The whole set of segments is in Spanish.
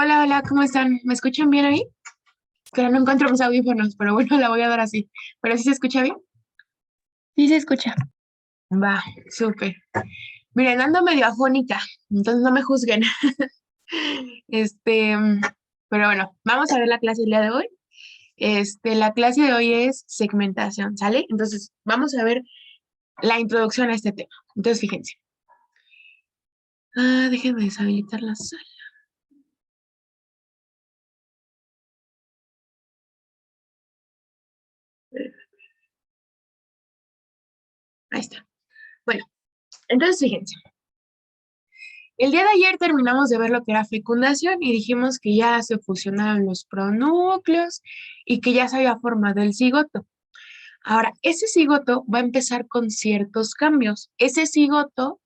Hola, hola, ¿cómo están? ¿Me escuchan bien ahí? Que no encuentro mis audífonos, pero bueno, la voy a dar así. ¿Pero sí se escucha bien? Sí, se escucha. Va, súper. Miren, ando medio afónica, entonces no me juzguen. Este, pero bueno, vamos a ver la clase del día de hoy. La clase de hoy es segmentación, ¿sale? Entonces, vamos a ver la introducción a este tema. Entonces, fíjense. Déjenme deshabilitar la sala. Ahí está. Bueno, entonces, fíjense. El día de ayer terminamos de ver lo que era fecundación y dijimos que ya se fusionaron los pronúcleos y que ya se había formado el cigoto. Ahora, ese cigoto va a empezar con ciertos cambios. Ese cigoto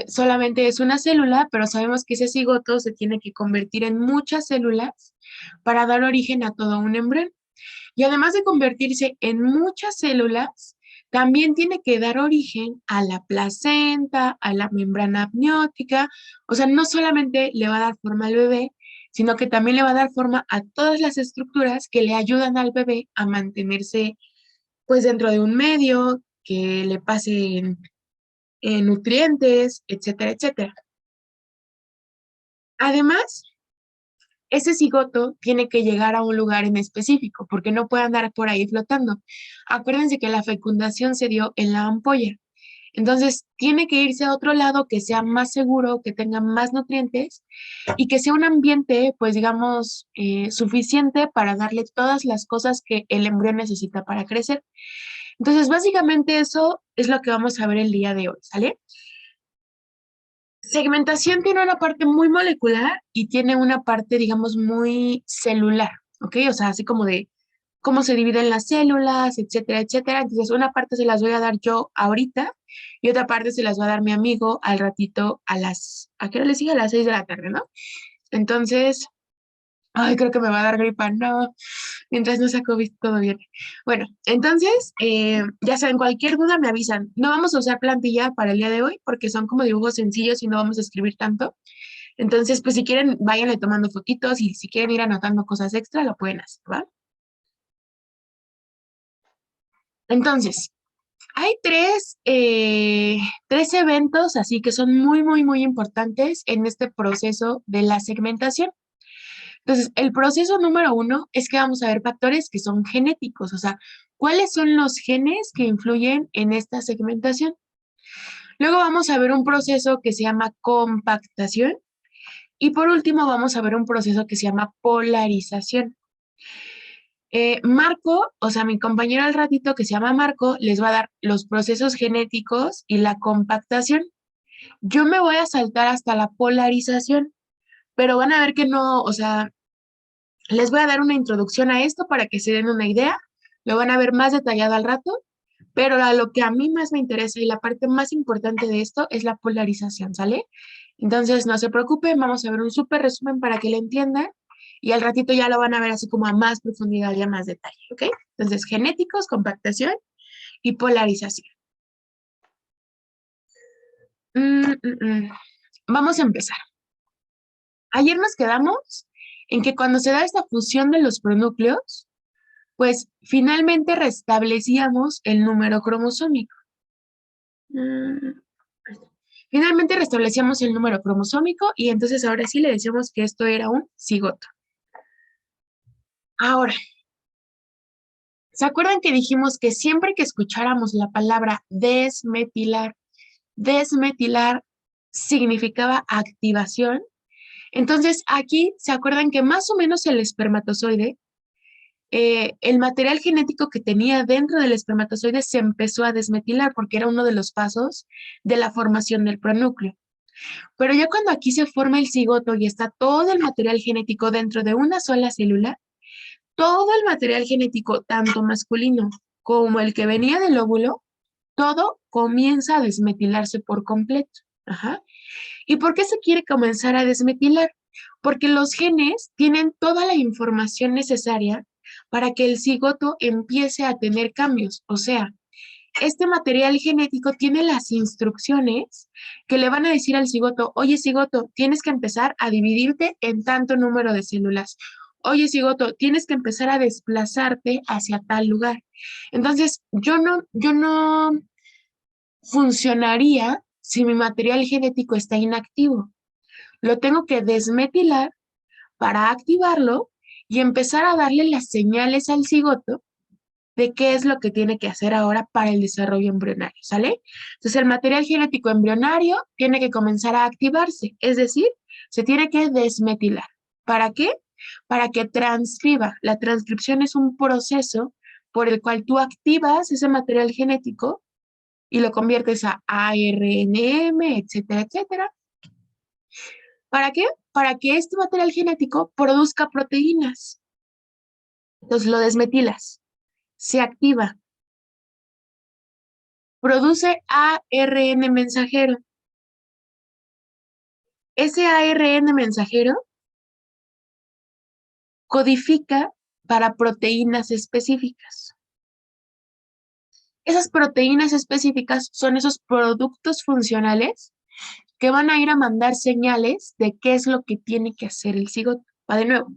solamente es una célula, pero sabemos que ese cigoto se tiene que convertir en muchas células para dar origen a todo un embrión. Y además de convertirse en muchas células, también tiene que dar origen a la placenta, a la membrana amniótica. O sea, no solamente le va a dar forma al bebé, sino que también le va a dar forma a todas las estructuras que le ayudan al bebé a mantenerse pues dentro de un medio, que le pasen nutrientes, etcétera, etcétera. Además, ese cigoto tiene que llegar a un lugar en específico, porque no puede andar por ahí flotando. Acuérdense que la fecundación se dio en la ampolla. Entonces, tiene que irse a otro lado que sea más seguro, que tenga más nutrientes y que sea un ambiente, pues digamos, suficiente para darle todas las cosas que el embrión necesita para crecer. Entonces, básicamente eso es lo que vamos a ver el día de hoy, ¿sale? Segmentación tiene una parte muy molecular y tiene una parte, digamos, muy celular, ¿ok? O sea, así como de cómo se dividen las células, etcétera, etcétera. Entonces, una parte se las voy a dar yo ahorita y otra parte se las va a dar mi amigo al ratito ¿a qué hora le sigue? A las 6 de la tarde, ¿no? Entonces, ay, creo que me va a dar gripa, no, mientras no saco visto todo bien. Bueno, entonces, ya saben, cualquier duda me avisan. No vamos a usar plantilla para el día de hoy porque son como dibujos sencillos y no vamos a escribir tanto. Entonces, pues si quieren, váyanle tomando fotitos y si quieren ir anotando cosas extra, lo pueden hacer, ¿va? Entonces, hay tres eventos así que son muy, muy, muy importantes en este proceso de la segmentación. Entonces, el proceso número uno es que vamos a ver factores que son genéticos, o sea, cuáles son los genes que influyen en esta segmentación. Luego vamos a ver un proceso que se llama compactación y por último vamos a ver un proceso que se llama polarización. Marco, o sea, mi compañero al ratito que se llama Marco, les va a dar los procesos genéticos y la compactación. Yo me voy a saltar hasta la polarización, pero van a ver que no, o sea, les voy a dar una introducción a esto para que se den una idea. Lo van a ver más detallado al rato, pero a lo que a mí más me interesa y la parte más importante de esto es la polarización, ¿sale? Entonces, no se preocupen, vamos a ver un súper resumen para que lo entiendan y al ratito ya lo van a ver así como a más profundidad y a más detalle, ¿ok? Entonces, genéticos, compactación y polarización. Vamos a empezar. Ayer nos quedamos en que cuando se da esta fusión de los pronúcleos, pues finalmente restablecíamos el número cromosómico. Mm, Finalmente restablecíamos el número cromosómico y entonces ahora sí le decíamos que esto era un cigoto. Ahora, ¿se acuerdan que dijimos que siempre que escucháramos la palabra desmetilar, desmetilar significaba activación? Entonces aquí se acuerdan que más o menos el espermatozoide, el material genético que tenía dentro del espermatozoide se empezó a desmetilar porque era uno de los pasos de la formación del pronúcleo. Pero ya cuando aquí se forma el cigoto y está todo el material genético dentro de una sola célula, todo el material genético, tanto masculino como el que venía del óvulo, todo comienza a desmetilarse por completo. Ajá. ¿Y por qué se quiere comenzar a desmetilar? Porque los genes tienen toda la información necesaria para que el cigoto empiece a tener cambios. O sea, Este material genético tiene las instrucciones que le van a decir al cigoto, oye cigoto, tienes que empezar a dividirte en tanto número de células. Oye cigoto, tienes que empezar a desplazarte hacia tal lugar. Entonces, yo no funcionaría si mi material genético está inactivo. Lo tengo que desmetilar para activarlo y empezar a darle las señales al cigoto de qué es lo que tiene que hacer ahora para el desarrollo embrionario, ¿sale? Entonces, el material genético embrionario tiene que comenzar a activarse, es decir, se tiene que desmetilar. ¿Para qué? Para que transcriba. La transcripción es un proceso por el cual tú activas ese material genético y lo conviertes a ARNM, etcétera, etcétera. ¿Para qué? Para que este material genético produzca proteínas. Entonces lo desmetilas, se activa, produce ARN mensajero. Ese ARN mensajero codifica para proteínas específicas. Esas proteínas específicas son esos productos funcionales que van a ir a mandar señales de qué es lo que tiene que hacer el cigoto. Va de nuevo.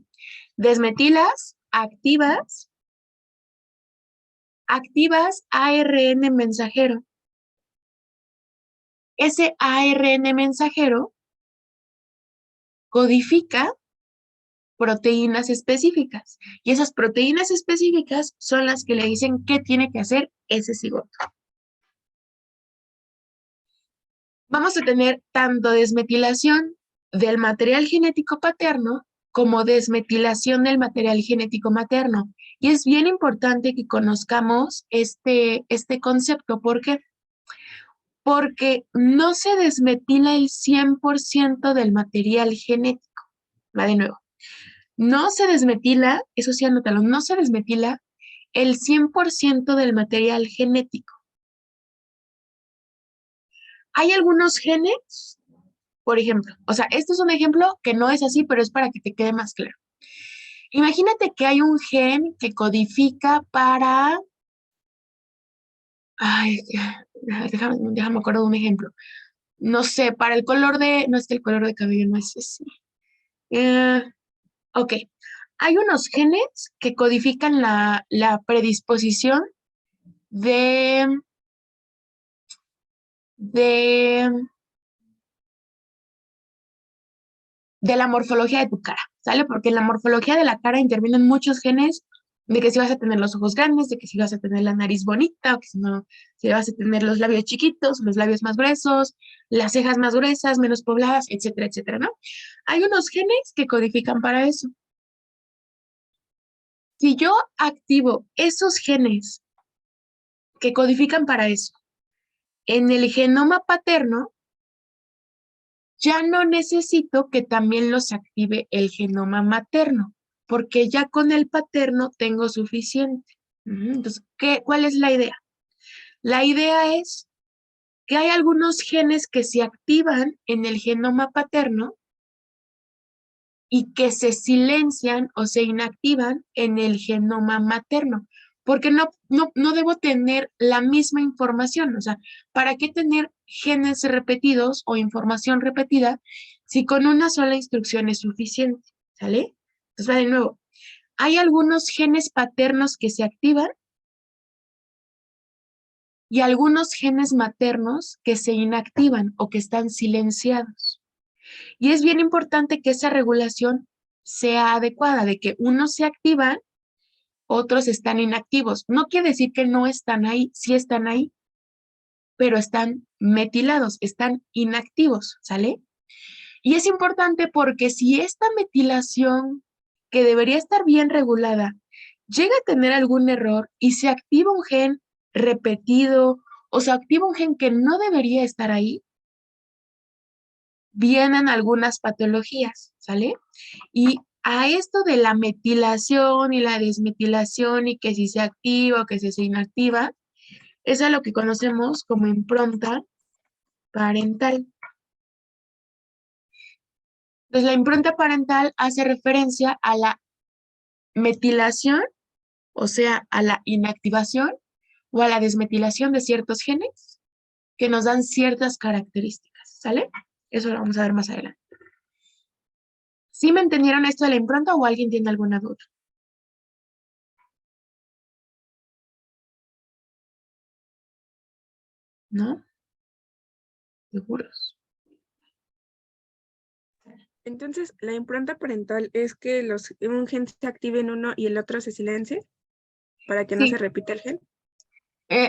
Desmetilas, activas ARN mensajero. Ese ARN mensajero codifica proteínas específicas y esas proteínas específicas son las que le dicen qué tiene que hacer ese cigoto. Vamos a tener tanto desmetilación del material genético paterno como desmetilación del material genético materno. Y es bien importante que conozcamos este concepto. ¿Por qué? Porque no se desmetila el 100% del material genético. Va de nuevo. No se desmetila, eso sí anótalo, no se desmetila el 100% del material genético. Hay algunos genes, por ejemplo, o sea, este es un ejemplo que no es así, pero es para que te quede más claro. Imagínate que hay un gen que codifica para, ay, déjame acuerdo de un ejemplo. No sé, para el color de, no es que el color de cabello no es ese. Eh, ok, hay unos genes que codifican la predisposición de, de, de la morfología de tu cara, ¿sale? Porque en la morfología de la cara intervienen muchos genes de que si vas a tener los ojos grandes, de que si vas a tener la nariz bonita, o que si no, si vas a tener los labios chiquitos, los labios más gruesos, las cejas más gruesas, menos pobladas, etcétera, etcétera, ¿no? Hay unos genes que codifican para eso. Si yo activo esos genes que codifican para eso en el genoma paterno, ya no necesito que también los active el genoma materno, porque ya con el paterno tengo suficiente. Entonces, ¿cuál es la idea? La idea es que hay algunos genes que se activan en el genoma paterno y que se silencian o se inactivan en el genoma materno, porque no debo tener la misma información. O sea, ¿para qué tener genes repetidos o información repetida si con una sola instrucción es suficiente? ¿Sale? Entonces, va de nuevo. Hay algunos genes paternos que se activan y algunos genes maternos que se inactivan o que están silenciados. Y es bien importante que esa regulación sea adecuada, de que unos se activan, otros están inactivos. No quiere decir que no están ahí, sí están ahí, pero están metilados, están inactivos, ¿sale? Y es importante porque si esta metilación, que debería estar bien regulada, llega a tener algún error y se activa un gen repetido o se activa un gen que no debería estar ahí, vienen algunas patologías, ¿sale? Y a esto de la metilación y la desmetilación y que si se activa o que si se inactiva, es a lo que conocemos como impronta parental. Entonces, la impronta parental hace referencia a la metilación, o sea, a la inactivación, o a la desmetilación de ciertos genes que nos dan ciertas características, ¿sale? Eso lo vamos a ver más adelante. ¿Sí me entendieron esto de la impronta o alguien tiene alguna duda? ¿No? ¿Seguros? Entonces, la impronta parental es que un gen se active en uno y el otro se silencie para que no Sí. se repita el gen.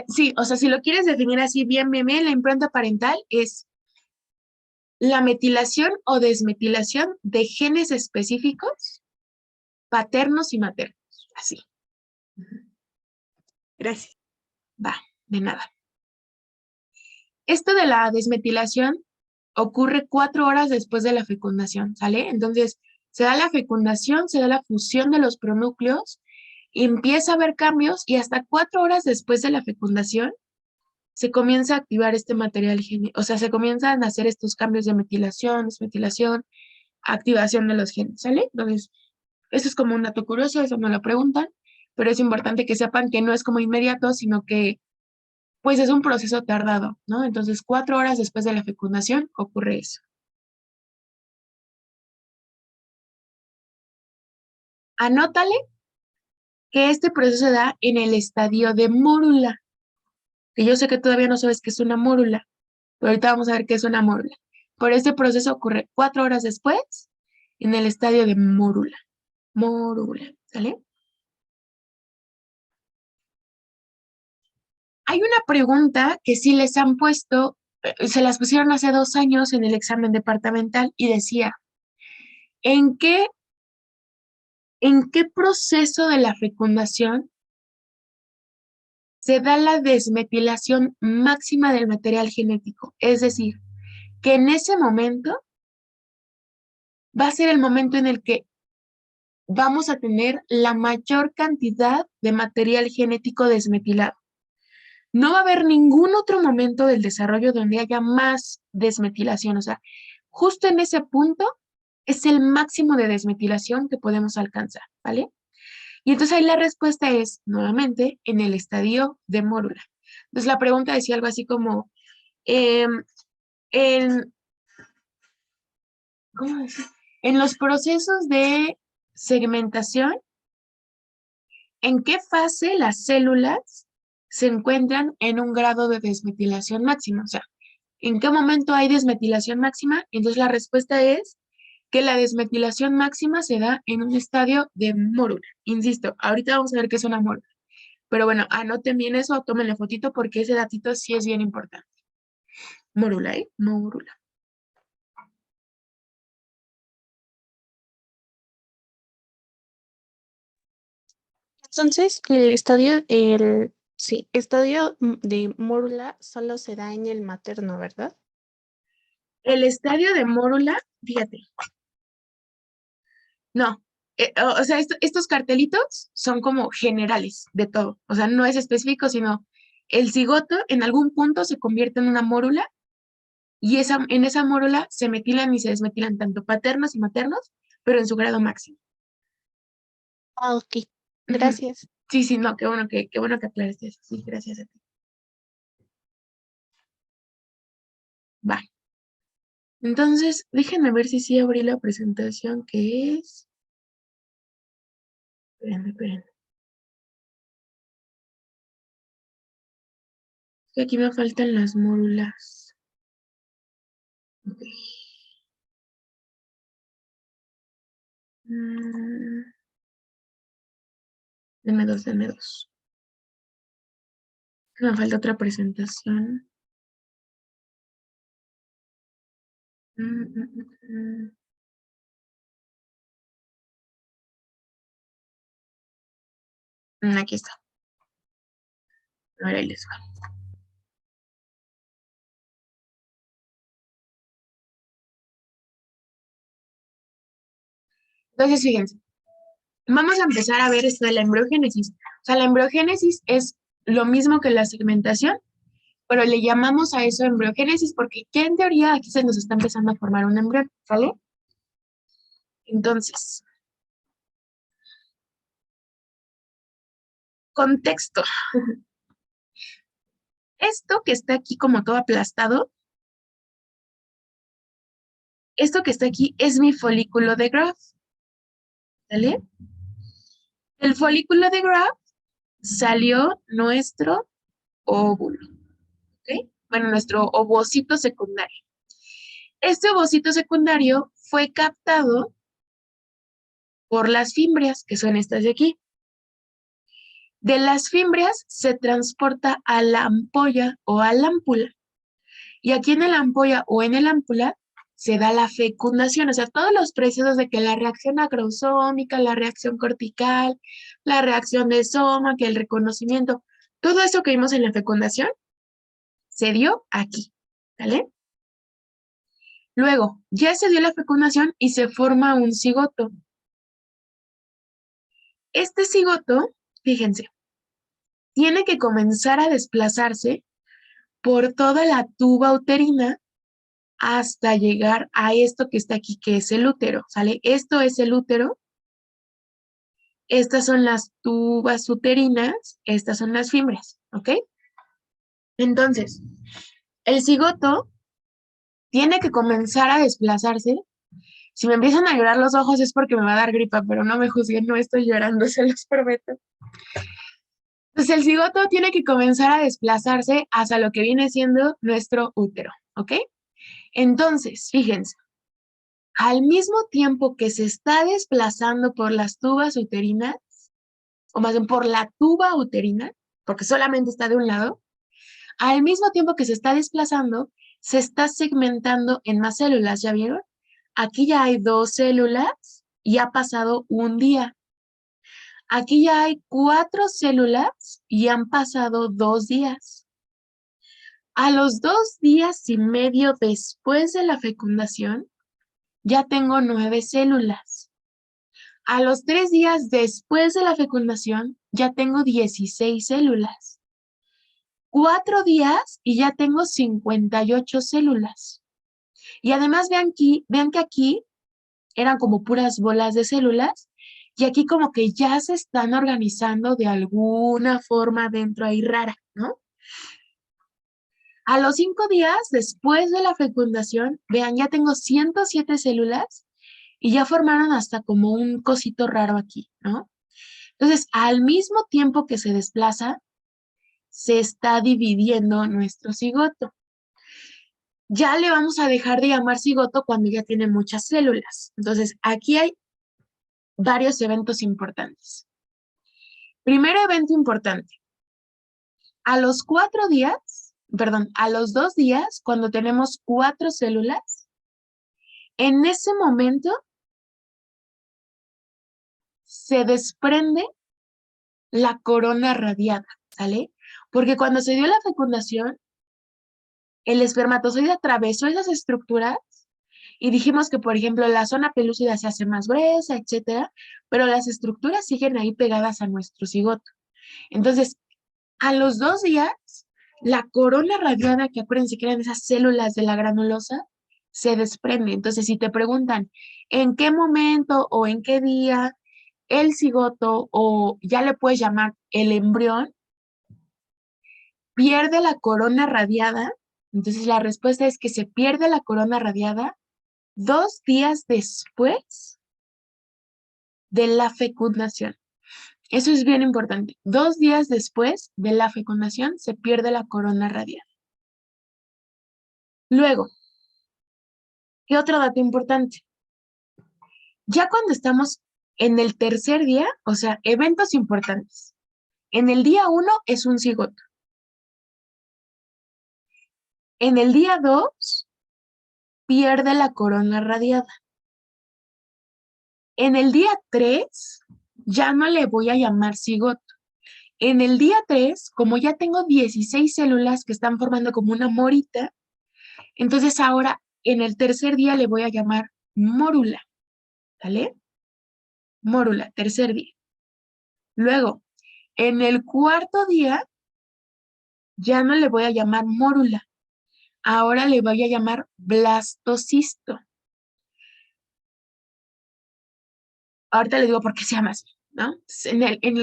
Sí, o sea, si lo quieres definir así bien, la impronta parental es la metilación o desmetilación de genes específicos, paternos y maternos. Así. Gracias. Va, de nada. Esto de la desmetilación ocurre 4 horas después de la fecundación, ¿sale? Entonces, se da la fecundación, se da la fusión de los pronúcleos, empieza a haber cambios y hasta 4 horas después de la fecundación se comienza a activar este material genético, o sea, se comienzan a hacer estos cambios de metilación, desmetilación, activación de los genes, ¿sale? Entonces, eso es como un dato curioso, eso me lo preguntan, pero es importante que sepan que no es como inmediato, sino que pues es un proceso tardado, ¿no? Entonces, 4 horas después de la fecundación ocurre eso. Anótale que este proceso se da en el estadio de mórula, que yo sé que todavía no sabes qué es una mórula, pero ahorita vamos a ver qué es una mórula. Pero este proceso ocurre 4 horas después en el estadio de mórula. Mórula, ¿sale? Hay una pregunta que sí les han puesto, se las pusieron hace 2 años en el examen departamental y decía, ¿en qué proceso de la fecundación se da la desmetilación máxima del material genético? Es decir, que en ese momento va a ser el momento en el que vamos a tener la mayor cantidad de material genético desmetilado. No va a haber ningún otro momento del desarrollo donde haya más desmetilación. O sea, justo en ese punto es el máximo de desmetilación que podemos alcanzar, ¿vale? Y entonces ahí la respuesta es, nuevamente, en el estadio de mórula. Entonces la pregunta decía algo así como, em, en, ¿cómo decir? En los procesos de segmentación, ¿en qué fase las células se encuentran en un grado de desmetilación máxima? O sea, ¿en qué momento hay desmetilación máxima? Entonces la respuesta es que la desmetilación máxima se da en un estadio de mórula. Insisto, ahorita vamos a ver qué es una mórula. Pero bueno, anoten bien eso, tómenle fotito porque ese datito sí es bien importante. Mórula, ¿eh? Mórula. Entonces, estadio de mórula solo se da en el materno, ¿verdad? El estadio de mórula, fíjate. No, o sea, estos cartelitos son como generales de todo. O sea, no es específico, sino el cigoto en algún punto se convierte en una mórula y en esa mórula se metilan y se desmetilan tanto paternos y maternos, pero en su grado máximo. Ah, ok. Ujú. Gracias. Sí, sí, no, qué bueno que aclaraste eso. Sí, gracias a ti. Va. Entonces, déjenme ver si sí abrí la presentación que es. Espérenme, espérenme. Que aquí me faltan las mórulas. Ok. Mm, Deme dos, deme dos. Que me falta otra presentación. Mm, mm, mm, Aquí está. A ver, ahí les va. Entonces, fíjense. Vamos a empezar a ver esto de la embriogénesis. O sea, la embriogénesis es lo mismo que la segmentación, pero le llamamos a eso embriogénesis porque ya en teoría aquí se nos está empezando a formar un embrión, ¿sale? Entonces, contexto. Esto que está aquí como todo aplastado, esto que está aquí es mi folículo de Graf, ¿vale? El folículo de Graf salió nuestro óvulo, ¿ok? Bueno, nuestro ovocito secundario. Este ovocito secundario fue captado por las fimbrias, que son estas de aquí. De las fimbrias se transporta a la ampolla o a la ámpula. Y aquí en la ampolla o en el ámpula se da la fecundación, o sea, todos los procesos de que la reacción acrosómica, la reacción cortical, la reacción de soma, que el reconocimiento, todo eso que vimos en la fecundación se dio aquí, ¿vale? Luego, ya se dio la fecundación y se forma un cigoto. Este cigoto, fíjense, tiene que comenzar a desplazarse por toda la tuba uterina hasta llegar a esto que está aquí, que es el útero, ¿sale? Esto es el útero. Estas son las tubas uterinas, estas son las fibras, ¿ok? Entonces, el cigoto tiene que comenzar a desplazarse. Si me empiezan a llorar los ojos es porque me va a dar gripa, pero no me juzguen, no estoy llorando, se los prometo. Entonces, el cigoto tiene que comenzar a desplazarse hacia lo que viene siendo nuestro útero, ¿ok? Entonces, fíjense, al mismo tiempo que se está desplazando por las tubas uterinas, o más bien por la tuba uterina, porque solamente está de un lado, al mismo tiempo que se está desplazando, se está segmentando en más células, ¿ya vieron? Aquí ya hay 2 células y ha pasado un día. Aquí ya hay 4 células y han pasado 2 días. A los 2 días y medio después de la fecundación, ya tengo 9 células. A los 3 días después de la fecundación, ya tengo 16 células. 4 días y ya tengo 58 células. Y además vean que aquí eran como puras bolas de células y aquí como que ya se están organizando de alguna forma dentro ahí rara, ¿no? A los 5 días después de la fecundación, vean, ya tengo 107 células y ya formaron hasta como un cosito raro aquí, ¿no? Entonces, al mismo tiempo que se desplaza, se está dividiendo nuestro cigoto. Ya le vamos a dejar de llamar cigoto cuando ya tiene muchas células. Entonces, aquí hay varios eventos importantes. Primer evento importante. A los 4 días, perdón, a los 2 días, cuando tenemos 4 células, en ese momento se desprende la corona radiada, ¿sale? Porque cuando se dio la fecundación, el espermatozoide atravesó esas estructuras y dijimos que, por ejemplo, la zona pelúcida se hace más gruesa, etcétera, pero las estructuras siguen ahí pegadas a nuestro cigoto. Entonces, a los 2 días, la corona radiada, que acuérdense que eran esas células de la granulosa, se desprende. Entonces, si te preguntan en qué momento o en qué día el cigoto, o ya le puedes llamar el embrión, pierde la corona radiada, entonces la respuesta es que se pierde la corona radiada 2 días después de la fecundación. Eso es bien importante. 2 días después de la fecundación se pierde la corona radiada. Luego, ¿qué otro dato importante? Ya cuando estamos en el tercer día, o sea, eventos importantes. En el día 1 es un cigoto. En el día 2 pierde la corona radiada. En el día 3 ya no le voy a llamar cigoto. En el día 3, como ya tengo 16 células que están formando como una morita, entonces ahora en el tercer día le voy a llamar mórula, ¿vale? Mórula, tercer día. Luego, en el cuarto día ya no le voy a llamar mórula, ahora le voy a llamar blastocisto. Ahorita le digo por qué se llama así, ¿no? En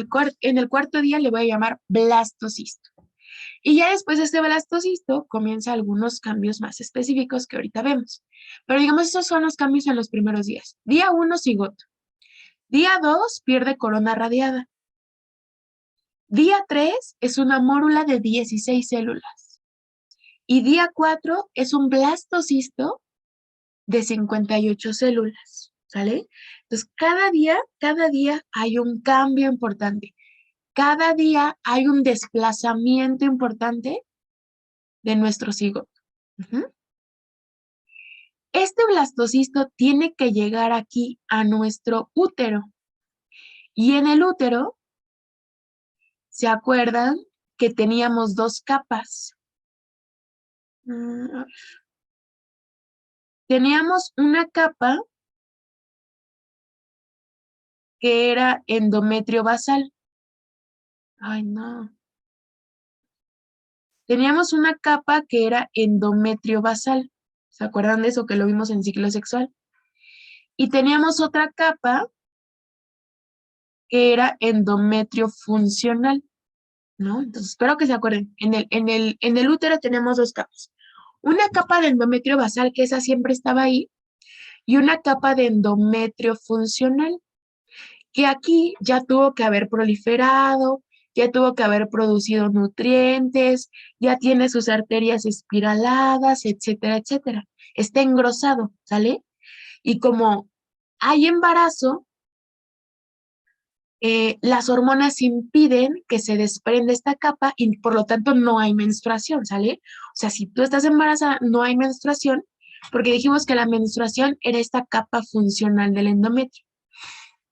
el cuarto día le voy a llamar blastocisto. Y ya después de este blastocisto comienza algunos cambios más específicos que ahorita vemos. Pero digamos, esos son los cambios en los primeros días. Día 1, cigoto. Día 2, pierde corona radiada. Día 3 es una mórula de 16 células. Y día 4 es un blastocisto de 58 células, ¿sale? Entonces, cada día hay un cambio importante. Cada día hay un desplazamiento importante de nuestro cigoto. Este blastocisto tiene que llegar aquí a nuestro útero. Y en el útero, ¿se acuerdan que teníamos dos capas? Teníamos una capa que era endometrio basal. Ay, no. Teníamos una capa que era endometrio basal. ¿Se acuerdan de eso que lo vimos en ciclo sexual? Y teníamos otra capa que era endometrio funcional, ¿no? Entonces, espero que se acuerden. En el útero tenemos dos capas. Una capa de endometrio basal, que esa siempre estaba ahí, y una capa de endometrio funcional, que aquí ya tuvo que haber proliferado, ya tuvo que haber producido nutrientes, ya tiene sus arterias espiraladas, etcétera, etcétera. Está engrosado, ¿sale? Y como hay embarazo, las hormonas impiden que se desprenda esta capa y por lo tanto no hay menstruación, ¿sale? O sea, si tú estás embarazada, no hay menstruación, porque dijimos que la menstruación era esta capa funcional del endometrio.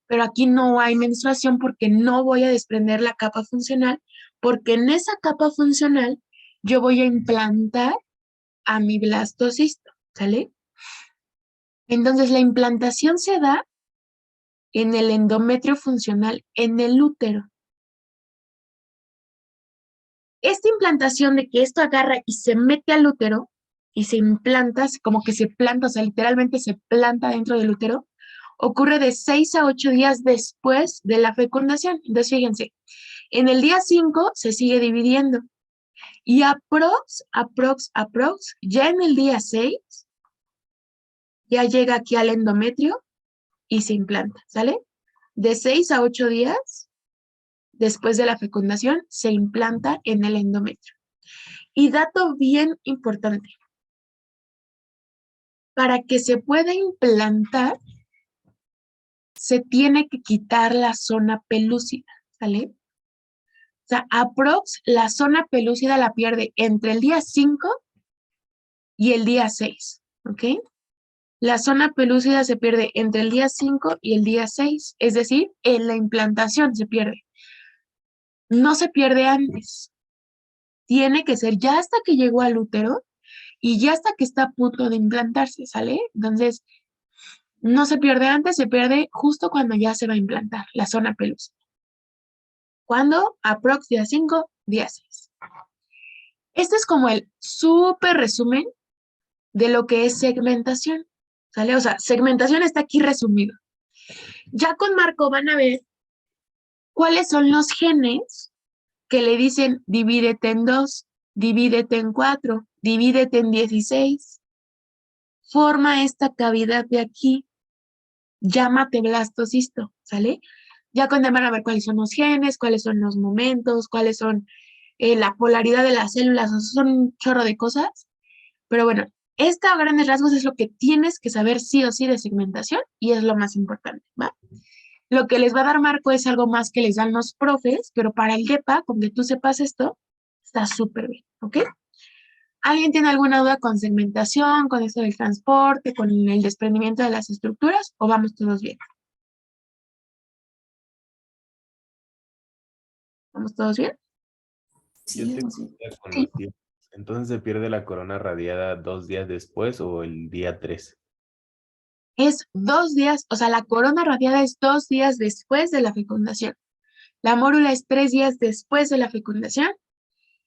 Pero aquí no hay menstruación porque no voy a desprender la capa funcional, porque en esa capa funcional yo voy a implantar a mi blastocisto, ¿sale? Entonces la implantación se da en el endometrio funcional, en el útero. Esta implantación de que esto agarra y se mete al útero y se implanta, como que se planta, o sea, literalmente se planta dentro del útero, ocurre de 6 a 8 días después de la fecundación. Entonces, fíjense, en el día 5 se sigue dividiendo y aprox, ya en el día 6 ya llega aquí al endometrio y se implanta, ¿sale? De 6 a 8 días después de la fecundación se implanta en el endometrio. Y dato bien importante, para que se pueda implantar, se tiene que quitar la zona pelúcida, ¿sale? O sea, aprox, la zona pelúcida la pierde entre el día 5 y el día 6, ¿ok? La zona pelúcida se pierde entre el día 5 y el día 6, es decir, en la implantación se pierde. No se pierde antes. Tiene que ser ya hasta que llegó al útero y ya hasta que está a punto de implantarse, ¿sale? Entonces, no se pierde antes, se pierde justo cuando ya se va a implantar la zona pelúcida. ¿Cuándo? Aprox día 5, día 6. Este es como el súper resumen de lo que es segmentación, ¿sale? O sea, segmentación está aquí resumido. Ya con Marco van a ver cuáles son los genes que le dicen divídete en 2, divídete en 4, divídete en 16. Forma esta cavidad de aquí, llámate blastocisto, ¿sale? Ya con él van a ver cuáles son los genes, cuáles son los momentos, cuáles son la polaridad de las células, o sea, son un chorro de cosas. Pero bueno, esto a grandes rasgos es lo que tienes que saber sí o sí de segmentación y es lo más importante, ¿va? Lo que les va a dar Marco es algo más que les dan los profes, pero para el DEPA, con que tú sepas esto, está súper bien, ¿ok? ¿Alguien tiene alguna duda con segmentación, con esto del transporte, con el desprendimiento de las estructuras o vamos todos bien? ¿Vamos todos bien? Yo Sí, tengo duda con Sí. los días. Entonces, ¿se pierde la corona radiada 2 días después o el día 3? Es 2 días, o sea, la corona radiada es 2 días después de la fecundación. La mórula es 3 días después de la fecundación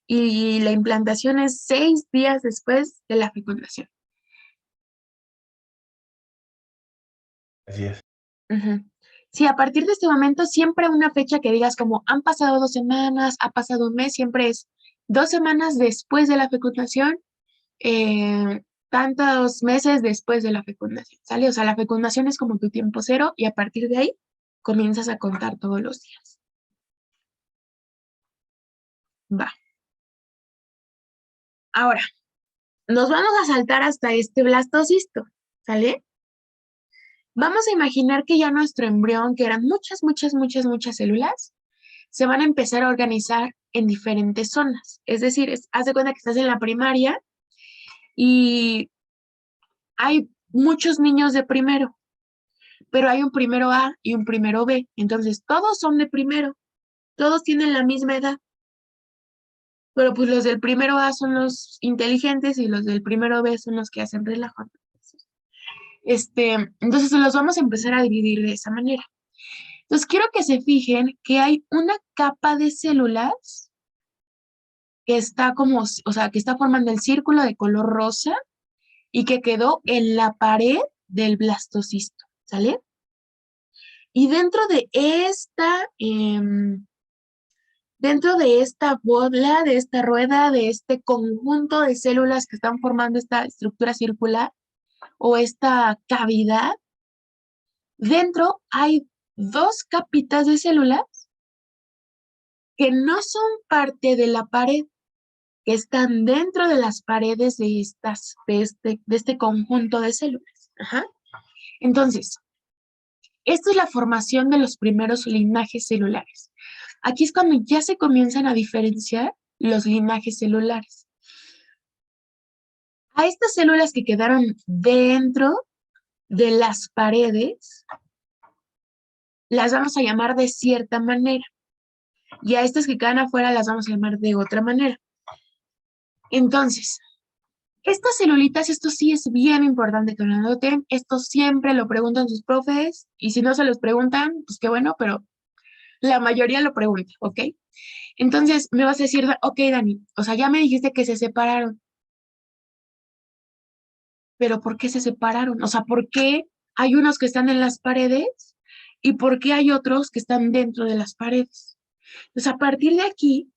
y la implantación es 6 días después de la fecundación. Así es. Ujú. Sí, a partir de este momento, siempre una fecha que digas como han pasado 2 semanas, ha pasado un mes, siempre es 2 semanas después de la fecundación, tantos meses después de la fecundación, ¿sale? O sea, la fecundación es como tu tiempo cero y a partir de ahí comienzas a contar todos los días. Va. Ahora, nos vamos a saltar hasta este blastocisto, ¿sale? Vamos a imaginar que ya nuestro embrión, que eran muchas, muchas, muchas, muchas células, se van a empezar a organizar en diferentes zonas. Es decir, haz de cuenta que estás en la primaria y hay muchos niños de primero, pero hay un primero A y un primero B. Entonces, todos son de primero, todos tienen la misma edad. Pero pues los del primero A son los inteligentes y los del primero B son los que hacen relajo. Entonces los vamos a empezar a dividir de esa manera. Entonces quiero que se fijen que hay una capa de células que está como, o sea, que está formando el círculo de color rosa y que quedó en la pared del blastocisto, ¿sale? Y dentro de esta bola, de esta rueda, de este conjunto de células que están formando esta estructura circular o esta cavidad, dentro hay 2 capitas de células que no son parte de la pared, que están dentro de las paredes de este conjunto de células. Ajá. Entonces, esta es la formación de los primeros linajes celulares. Aquí es cuando ya se comienzan a diferenciar los linajes celulares. A estas células que quedaron dentro de las paredes, las vamos a llamar de cierta manera. Y a estas que quedan afuera las vamos a llamar de otra manera. Entonces, estas celulitas, esto sí es bien importante que lo anoten. Esto siempre lo preguntan sus profes. Y si no se los preguntan, pues qué bueno, pero la mayoría lo pregunta, ¿ok? Entonces, me vas a decir, ok, Dani, o sea, ya me dijiste que se separaron. Pero ¿por qué se separaron? O sea, ¿por qué hay unos que están en las paredes y por qué hay otros que están dentro de las paredes? Entonces, a partir de aquí,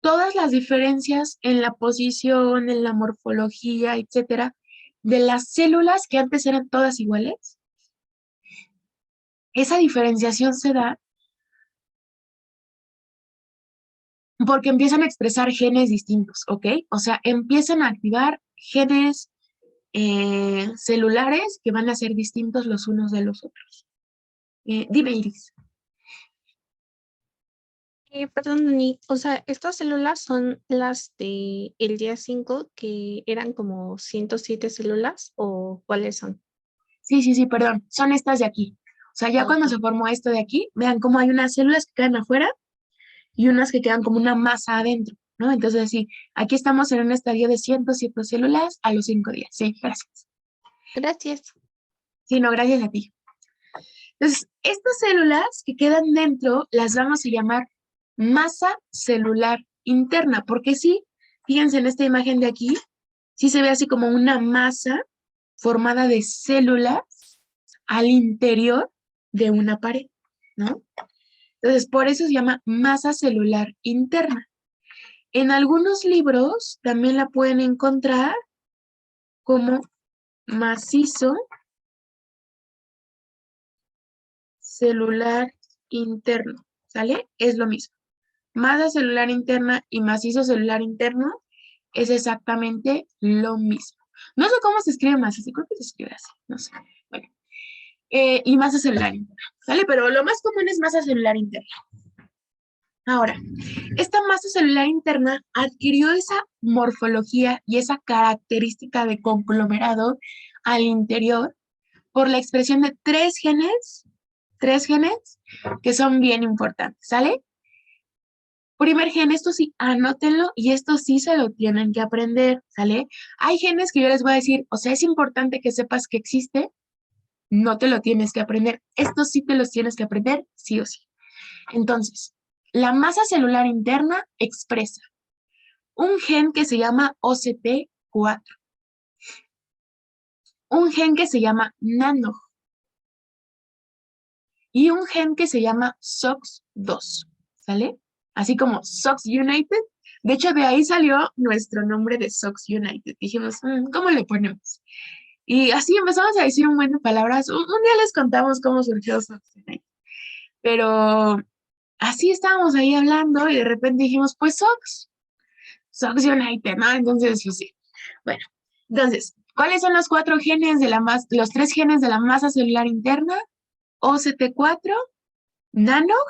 todas las diferencias en la posición, en la morfología, etcétera, de las células que antes eran todas iguales, esa diferenciación se da porque empiezan a expresar genes distintos, ¿ok? O sea, empiezan a activar genes celulares que van a ser distintos los unos de los otros. Dime, Iris. Perdón, Dani, o sea, estas células son las de el día 5 que eran como 107 células o cuáles son? Sí, perdón. Son estas de aquí. O sea, ya cuando Ok. se formó esto de aquí, vean cómo hay unas células que quedan afuera y unas que quedan como una masa adentro, ¿no? Entonces, sí, aquí estamos en un estadio de 107 células a los 5 días. Sí, gracias. Gracias. Sí, no, gracias a ti. Entonces, estas células que quedan dentro las vamos a llamar masa celular interna, porque sí, fíjense en esta imagen de aquí, sí se ve así como una masa formada de células al interior de una pared, ¿no? Entonces, por eso se llama masa celular interna. En algunos libros también la pueden encontrar como macizo celular interno, ¿sale? Es lo mismo. Masa celular interna y macizo celular interno es exactamente lo mismo. No sé cómo se escribe macizo, creo que se escribe así, no sé. Bueno, y masa celular interna, ¿sale? Pero lo más común es masa celular interna. Ahora, esta masa celular interna adquirió esa morfología y esa característica de conglomerado al interior por la expresión de tres genes que son bien importantes, ¿sale? Primer gen, esto sí, anótenlo y esto sí se lo tienen que aprender, ¿sale? Hay genes que yo les voy a decir, o sea, es importante que sepas que existe, no te lo tienes que aprender. Estos sí te los tienes que aprender, sí o sí. Entonces, la masa celular interna expresa un gen que se llama OCP4, un gen que se llama NANOG y un gen que se llama SOX2, ¿sale? Así como SOX United, De hecho, de ahí salió nuestro nombre de Sox United. Dijimos, ¿cómo le ponemos? Y así empezamos a decir un buen de palabras. Un día les contamos cómo surgió Sox United. Pero así estábamos ahí hablando y de repente dijimos, pues Sox United, ¿no? Entonces, pues sí. Bueno, entonces, ¿cuáles son los los tres genes de la masa celular interna? OCT4, NANOG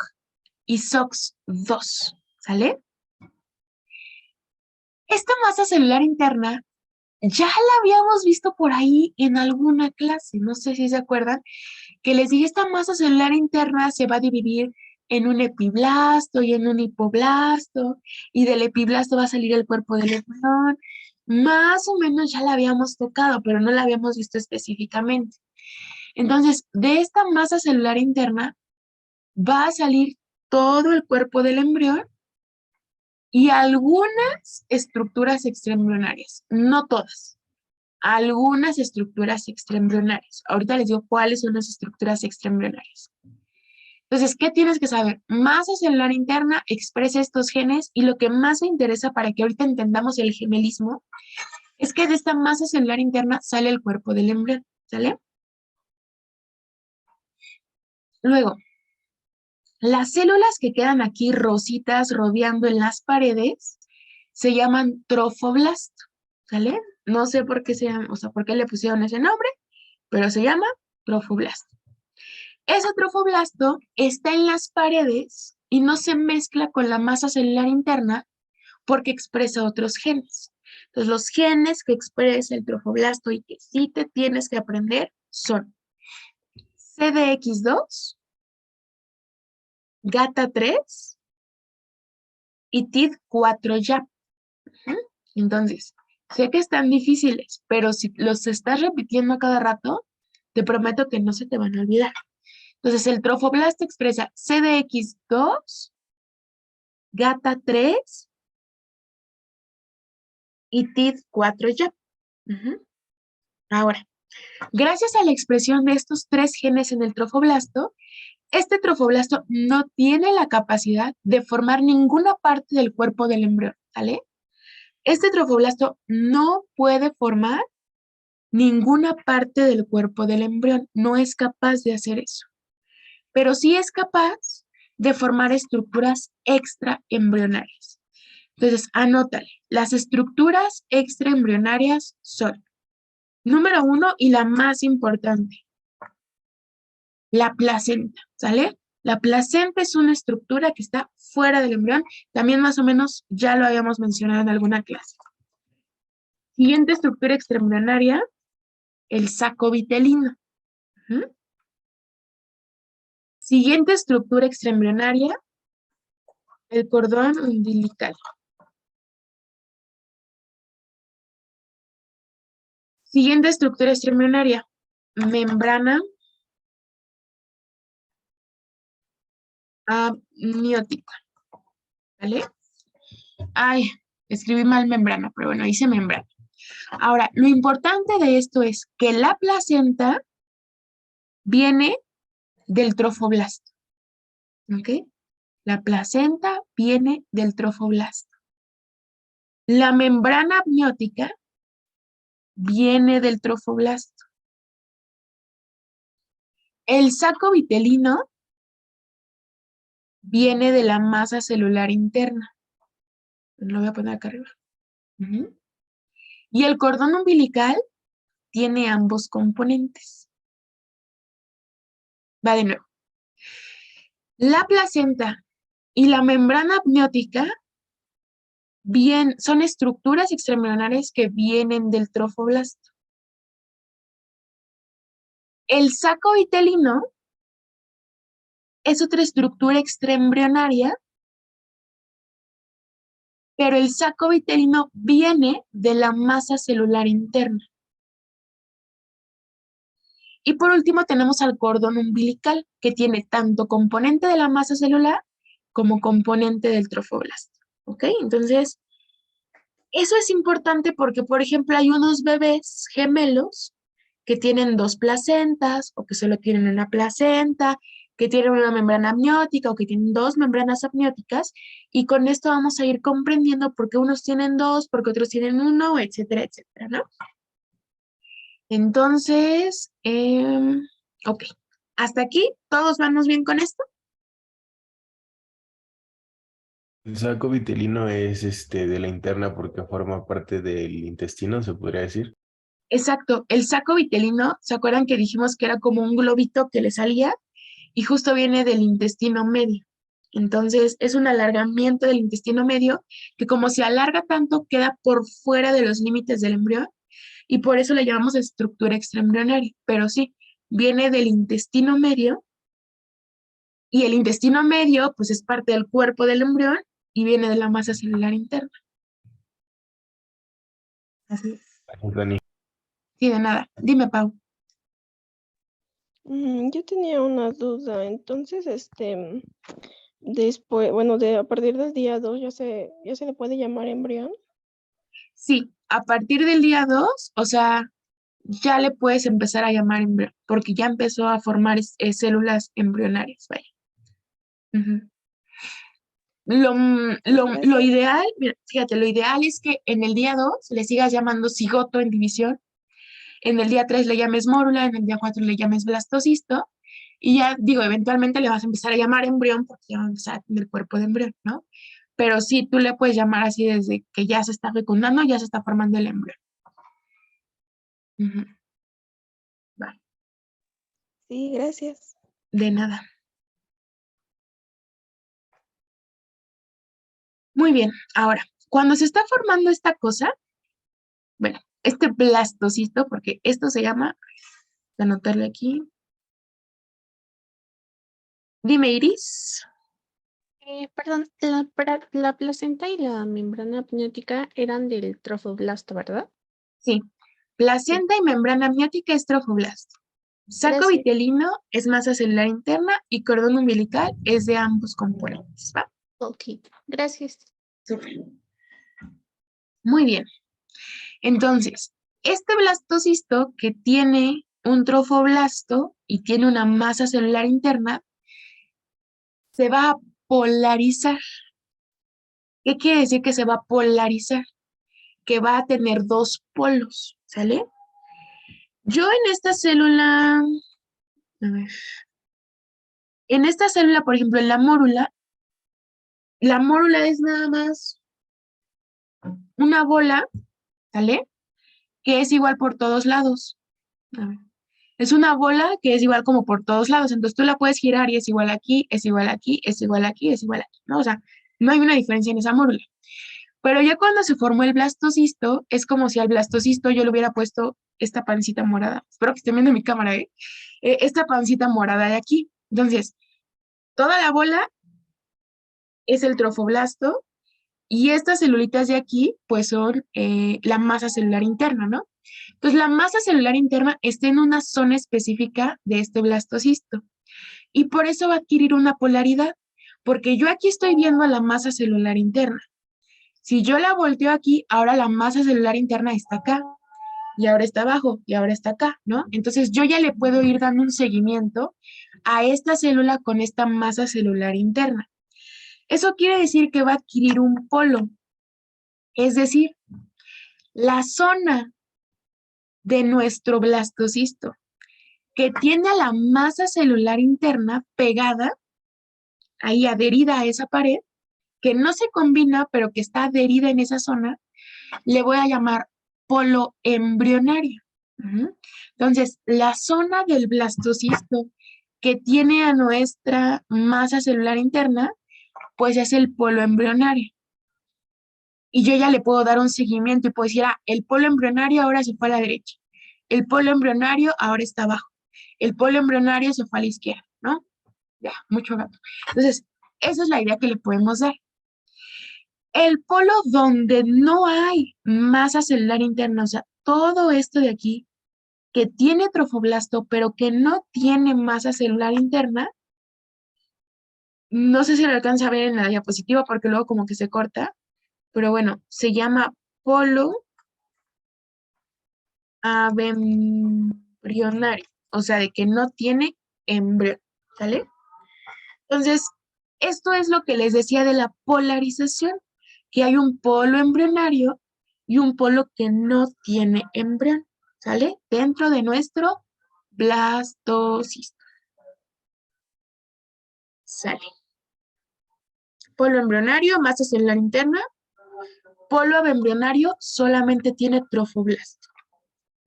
y SOX2, ¿sale? Esta masa celular interna ya la habíamos visto por ahí en alguna clase, no sé si se acuerdan, que les dije, esta masa celular interna se va a dividir en un epiblasto y en un hipoblasto, y del epiblasto va a salir el cuerpo del embrión. Más o menos ya la habíamos tocado, pero no la habíamos visto específicamente. Entonces, de esta masa celular interna va a salir todo el cuerpo del embrión y algunas estructuras extraembrionarias, no todas, algunas estructuras extraembrionarias. Ahorita les digo cuáles son las estructuras extraembrionarias. Entonces, ¿qué tienes que saber? Masa celular interna expresa estos genes y lo que más me interesa para que ahorita entendamos el gemelismo es que de esta masa celular interna sale el cuerpo del embrión, ¿sale? Luego, las células que quedan aquí rositas rodeando en las paredes se llaman trofoblasto, ¿sale? No sé por qué por qué le pusieron ese nombre, pero se llama trofoblasto. Ese trofoblasto está en las paredes y no se mezcla con la masa celular interna porque expresa otros genes. Entonces, los genes que expresa el trofoblasto y que sí te tienes que aprender son CDX2, GATA3 y TID4 ya. Entonces, sé que están difíciles, pero si los estás repitiendo cada rato, te prometo que no se te van a olvidar. Entonces, el trofoblasto expresa CDX2, GATA3 y TID4 ya. Ahora, gracias a la expresión de estos tres genes en el trofoblasto, este trofoblasto no tiene la capacidad de formar ninguna parte del cuerpo del embrión, ¿vale? Este trofoblasto no puede formar ninguna parte del cuerpo del embrión, no es capaz de hacer eso, pero sí es capaz de formar estructuras extraembrionarias. Entonces, anótale, las estructuras extraembrionarias son, número 1 y la más importante, la placenta, ¿sale? La placenta es una estructura que está fuera del embrión, también más o menos ya lo habíamos mencionado en alguna clase. Siguiente estructura extraembrionaria, el saco vitelino. Siguiente estructura extraembrionaria, el cordón umbilical. Siguiente estructura extraembrionaria, membrana amniótica. ¿Vale? Ay, escribí mal membrana, pero bueno, hice membrana. Ahora, lo importante de esto es que la placenta viene del trofoblasto. ¿Ok? La placenta viene del trofoblasto. La membrana amniótica viene del trofoblasto. El saco vitelino viene de la masa celular interna. Lo voy a poner acá arriba. Y el cordón umbilical tiene ambos componentes. Va de nuevo. La placenta y la membrana amniótica son estructuras extraembrionarias que vienen del trofoblasto. El saco vitelino es otra estructura extraembrionaria, pero el saco vitelino viene de la masa celular interna. Y por último tenemos al cordón umbilical, que tiene tanto componente de la masa celular como componente del trofoblasto. ¿Ok? Entonces, eso es importante porque, por ejemplo, hay unos bebés gemelos que tienen dos placentas o que solo tienen una placenta, que tienen una membrana amniótica o que tienen dos membranas amnióticas, y con esto vamos a ir comprendiendo por qué unos tienen dos, por qué otros tienen uno, etcétera, etcétera, ¿no? Entonces, ok, hasta aquí, ¿todos vamos bien con esto? El saco vitelino es de la interna porque forma parte del intestino, se podría decir. Exacto, el saco vitelino, ¿se acuerdan que dijimos que era como un globito que le salía? Y justo viene del intestino medio. Entonces, es un alargamiento del intestino medio que como se alarga tanto, queda por fuera de los límites del embrión y por eso le llamamos estructura extraembrionaria. Pero sí, viene del intestino medio y el intestino medio pues es parte del cuerpo del embrión y viene de la masa celular interna. Así es. Gracias, Dani. Sí, de nada. Dime, Pau. Yo tenía una duda, entonces, después, bueno, a partir del día 2 ya se le puede llamar embrión. Sí, a partir del día 2, o sea, ya le puedes empezar a llamar embrión, porque ya empezó a formar células embrionarias, vaya. Ujú. Lo ideal, mira, fíjate, lo ideal es que en el día 2 le sigas llamando cigoto en división, en el día 3 le llames mórula, en el día 4 le llames blastocisto, y ya digo, eventualmente le vas a empezar a llamar embrión porque ya va a empezar a tener cuerpo de embrión, ¿no? Pero sí, tú le puedes llamar así desde que ya se está fecundando, ya se está formando el embrión. Ujú. Va, Sí, gracias. de nada. Muy bien, ahora, cuando se está formando esta cosa, bueno, este blastocisto, porque esto se llama, voy a anotarle aquí. Dime, Iris. Perdón, la placenta y la membrana amniótica eran del trofoblasto, ¿verdad? Sí, Sí, placenta y membrana amniótica es trofoblasto. Saco gracias. vitelino es masa celular interna y cordón umbilical es de ambos componentes, ¿va? Ok, gracias. Súper. Muy bien. Entonces, este blastocisto que tiene un trofoblasto y tiene una masa celular interna, se va a polarizar. ¿Qué quiere decir que se va a polarizar? Que va a tener dos polos, ¿sale? Yo en esta célula, a ver, en esta célula, por ejemplo, en la mórula es nada más una bola, ¿sale? Que es igual por todos lados. A ver. Es una bola que es igual como por todos lados, entonces tú la puedes girar y es igual aquí, es igual aquí, es igual aquí, es igual aquí, ¿no? O sea, no hay una diferencia en esa mórula. Pero ya cuando se formó el blastocisto, es como si al blastocisto yo le hubiera puesto esta pancita morada. Espero que estén viendo mi cámara, ¿eh? Esta pancita morada de aquí. Entonces, toda la bola es el trofoblasto y estas celulitas de aquí, pues son la masa celular interna, ¿no? Entonces, la masa celular interna está en una zona específica de este blastocisto y por eso va a adquirir una polaridad, porque yo aquí estoy viendo a la masa celular interna. Si yo la volteo aquí, ahora la masa celular interna está acá, y ahora está abajo, y ahora está acá, ¿no? Entonces yo ya le puedo ir dando un seguimiento a esta célula con esta masa celular interna. Eso quiere decir que va a adquirir un polo, es decir, la zona de nuestro blastocisto que tiene a la masa celular interna pegada, ahí adherida a esa pared, que no se combina, pero que está adherida en esa zona, le voy a llamar polo embrionario. Ujú. Entonces, la zona del blastocisto que tiene a nuestra masa celular interna, pues es el polo embrionario. Y yo ya le puedo dar un seguimiento y puedo decir, ah, el polo embrionario ahora se fue a la derecha. El polo embrionario ahora está abajo. El polo embrionario se fue a la izquierda, ¿no? Ya, mucho gato. Entonces, esa es la idea que le podemos dar. El polo donde no hay masa celular interna, o sea, todo esto de aquí que tiene trofoblasto, pero que no tiene masa celular interna, no sé si lo alcanza a ver en la diapositiva porque luego como que se corta, pero bueno, se llama polo abembrionario, o sea, de que no tiene embrión, ¿sale? Entonces, esto es lo que les decía de la polarización, que hay un polo embrionario y un polo que no tiene embrión, ¿sale? Dentro de nuestro blastocisto. Sale. Polo embrionario, masa celular interna. Polo abembrionario solamente tiene trofoblasto.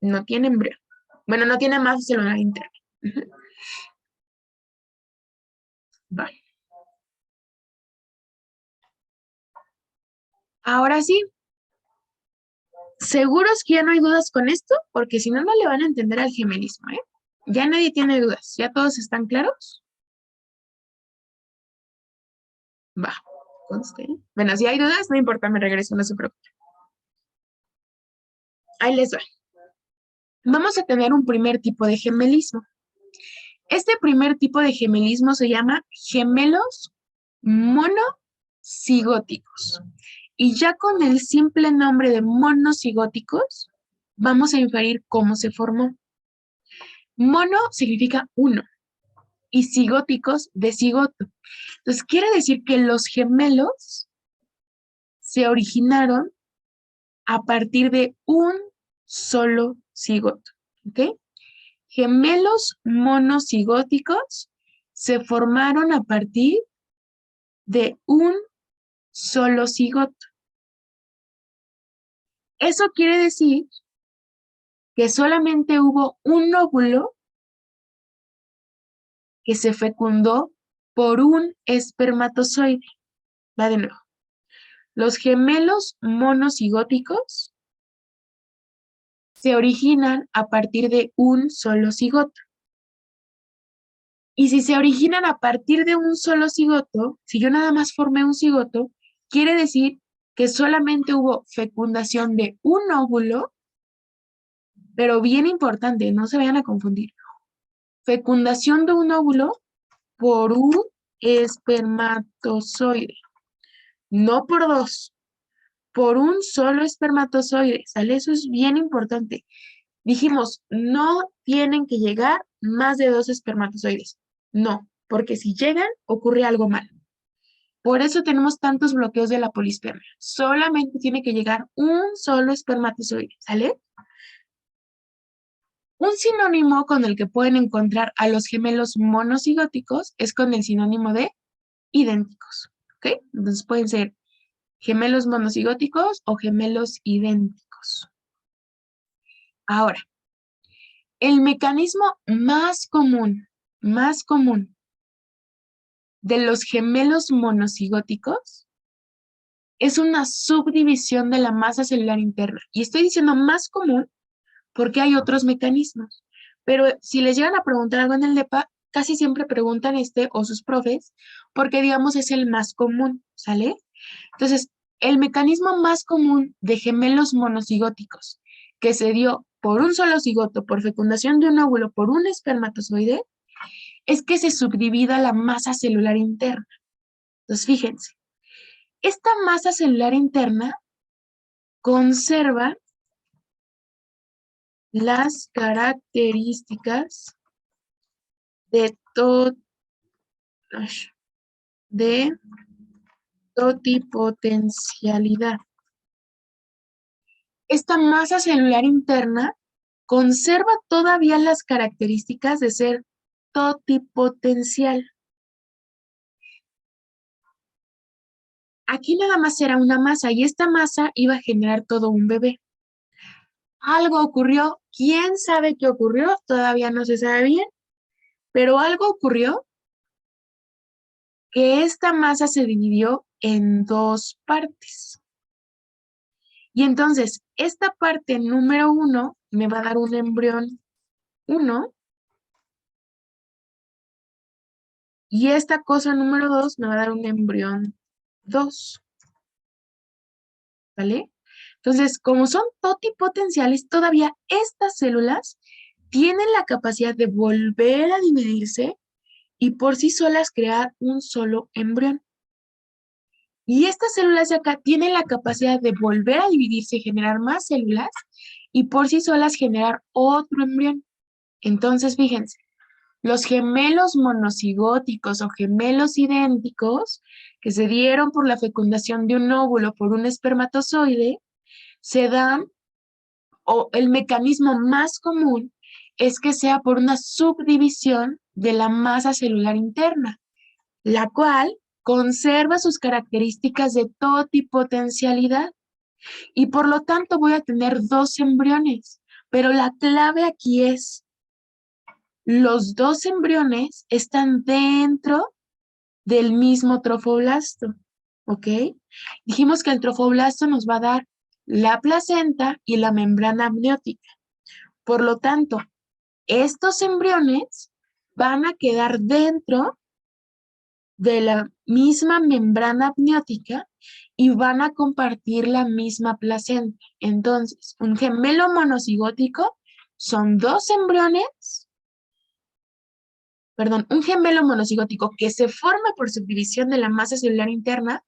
No tiene embrión. Bueno, no tiene masa celular interna. Vale. Ahora sí. ¿Seguros que ya no hay dudas con esto? Porque si no, no le van a entender al gemelismo, ¿eh? Ya nadie tiene dudas. ¿Ya todos están claros? Va, conste. Bueno, si hay dudas, no importa, me regreso, no se preocupen. Ahí les va. Vamos a tener un primer tipo de gemelismo. Este primer tipo de gemelismo se llama gemelos monocigóticos. Y ya con el simple nombre de monocigóticos, vamos a inferir cómo se formó. Mono significa uno y cigóticos de cigoto. Entonces, quiere decir que los gemelos se originaron a partir de un solo cigoto. ¿Ok? Gemelos monocigóticos se formaron a partir de un solo cigoto. Eso quiere decir que solamente hubo un óvulo que se fecundó por un espermatozoide. Va de nuevo. Los gemelos monocigóticos se originan a partir de un solo cigoto. Y si se originan a partir de un solo cigoto, si yo nada más formé un cigoto, quiere decir que solamente hubo fecundación de un óvulo, pero bien importante, no se vayan a confundir. Fecundación de un óvulo por un espermatozoide, no por dos, por un solo espermatozoide, ¿sale? Eso es bien importante. Dijimos, no tienen que llegar más de 2 espermatozoides. No, porque si llegan, ocurre algo malo. Por eso tenemos tantos bloqueos de la polispermia. Solamente tiene que llegar un solo espermatozoide, ¿sale? Un sinónimo con el que pueden encontrar a los gemelos monocigóticos es con el sinónimo de idénticos, ¿ok? Entonces pueden ser gemelos monocigóticos o gemelos idénticos. Ahora, el mecanismo más común de los gemelos monocigóticos es una subdivisión de la masa celular interna. Y estoy diciendo más común porque hay otros mecanismos. Pero si les llegan a preguntar algo en el DEPA, casi siempre preguntan este o sus profes, porque digamos es el más común, ¿sale? Entonces, el mecanismo más común de gemelos monocigóticos que se dio por un solo cigoto, por fecundación de un óvulo, por un espermatozoide, es que se subdivida la masa celular interna. Entonces, fíjense, esta masa celular interna conserva las características de totipotencialidad. Esta masa celular interna conserva todavía las características de ser totipotencial. Aquí nada más era una masa y esta masa iba a generar todo un bebé. Algo ocurrió, ¿quién sabe qué ocurrió? Todavía no se sabe bien, pero algo ocurrió que esta masa se dividió en dos partes. Y entonces, esta parte número 1 me va a dar un embrión 1 y esta cosa número 2 me va a dar un embrión 2. ¿Vale? Entonces, como son totipotenciales, todavía estas células tienen la capacidad de volver a dividirse y por sí solas crear un solo embrión. Y estas células de acá tienen la capacidad de volver a dividirse y generar más células y por sí solas generar otro embrión. Entonces, fíjense, Los gemelos monocigóticos o gemelos idénticos que se dieron por la fecundación de un óvulo por un espermatozoide se dan, o el mecanismo más común es que sea por una subdivisión de la masa celular interna, la cual conserva sus características de totipotencialidad y por lo tanto voy a tener 2 embriones, pero la clave aquí es los 2 embriones están dentro del mismo trofoblasto, ¿ok? Dijimos que el trofoblasto nos va a dar la placenta y la membrana amniótica. Por lo tanto, estos embriones van a quedar dentro de la misma membrana amniótica y van a compartir la misma placenta. Entonces, un gemelo monocigótico son 2 embriones, perdón, un gemelo monocigótico que se forma por subdivisión de la masa celular interna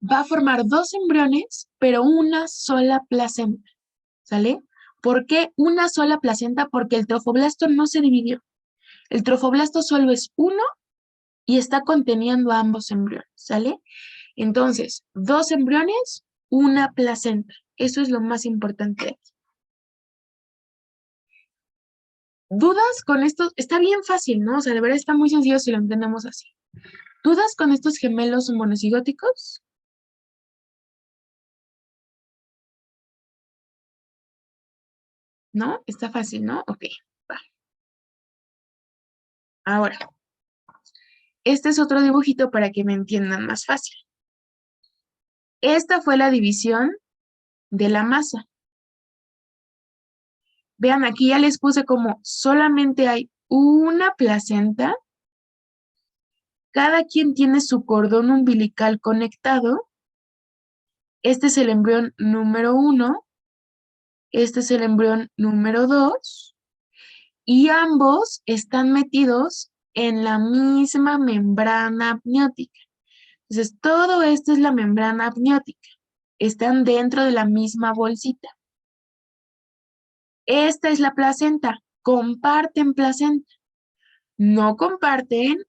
va a formar 2 embriones, pero una sola placenta, ¿sale? ¿Por qué una sola placenta? Porque el trofoblasto no se dividió. El trofoblasto solo es uno y está conteniendo a ambos embriones, ¿sale? Entonces, 2 embriones, una placenta. Eso es lo más importante de aquí. ¿Dudas con esto? Está bien fácil, ¿no? O sea, de verdad está muy sencillo si lo entendemos así. ¿Dudas con estos gemelos monocigóticos? ¿No? Está fácil, ¿no? Ok, va. Ahora, este es otro dibujito para que me entiendan más fácil. Esta fue la división de la masa. Vean, aquí ya les puse como solamente hay una placenta. Cada quien tiene su cordón umbilical conectado. Este es el embrión número 1. Este es el embrión número 2. Y ambos están metidos en la misma membrana amniótica. Entonces, todo esto es la membrana amniótica. Están dentro de la misma bolsita. Esta es la placenta. Comparten placenta. No comparten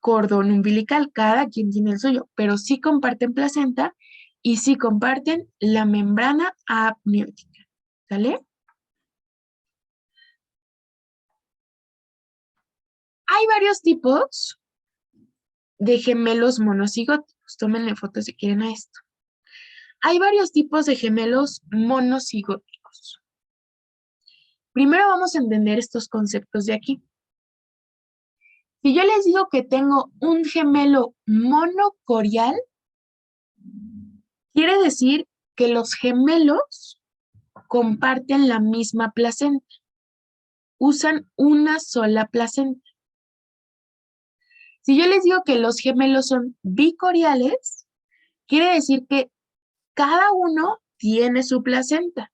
cordón umbilical. Cada quien tiene el suyo, pero sí comparten placenta y sí comparten la membrana amniótica. ¿Sale? Hay varios tipos de gemelos monocigóticos. Tómenle fotos si quieren a esto. Hay varios tipos de gemelos monocigóticos. Primero vamos a entender estos conceptos de aquí. Si yo les digo que tengo un gemelo monocorial, quiere decir que los gemelos comparten la misma placenta. Usan una sola placenta. Si yo les digo que los gemelos son bicoriales, quiere decir que cada uno tiene su placenta.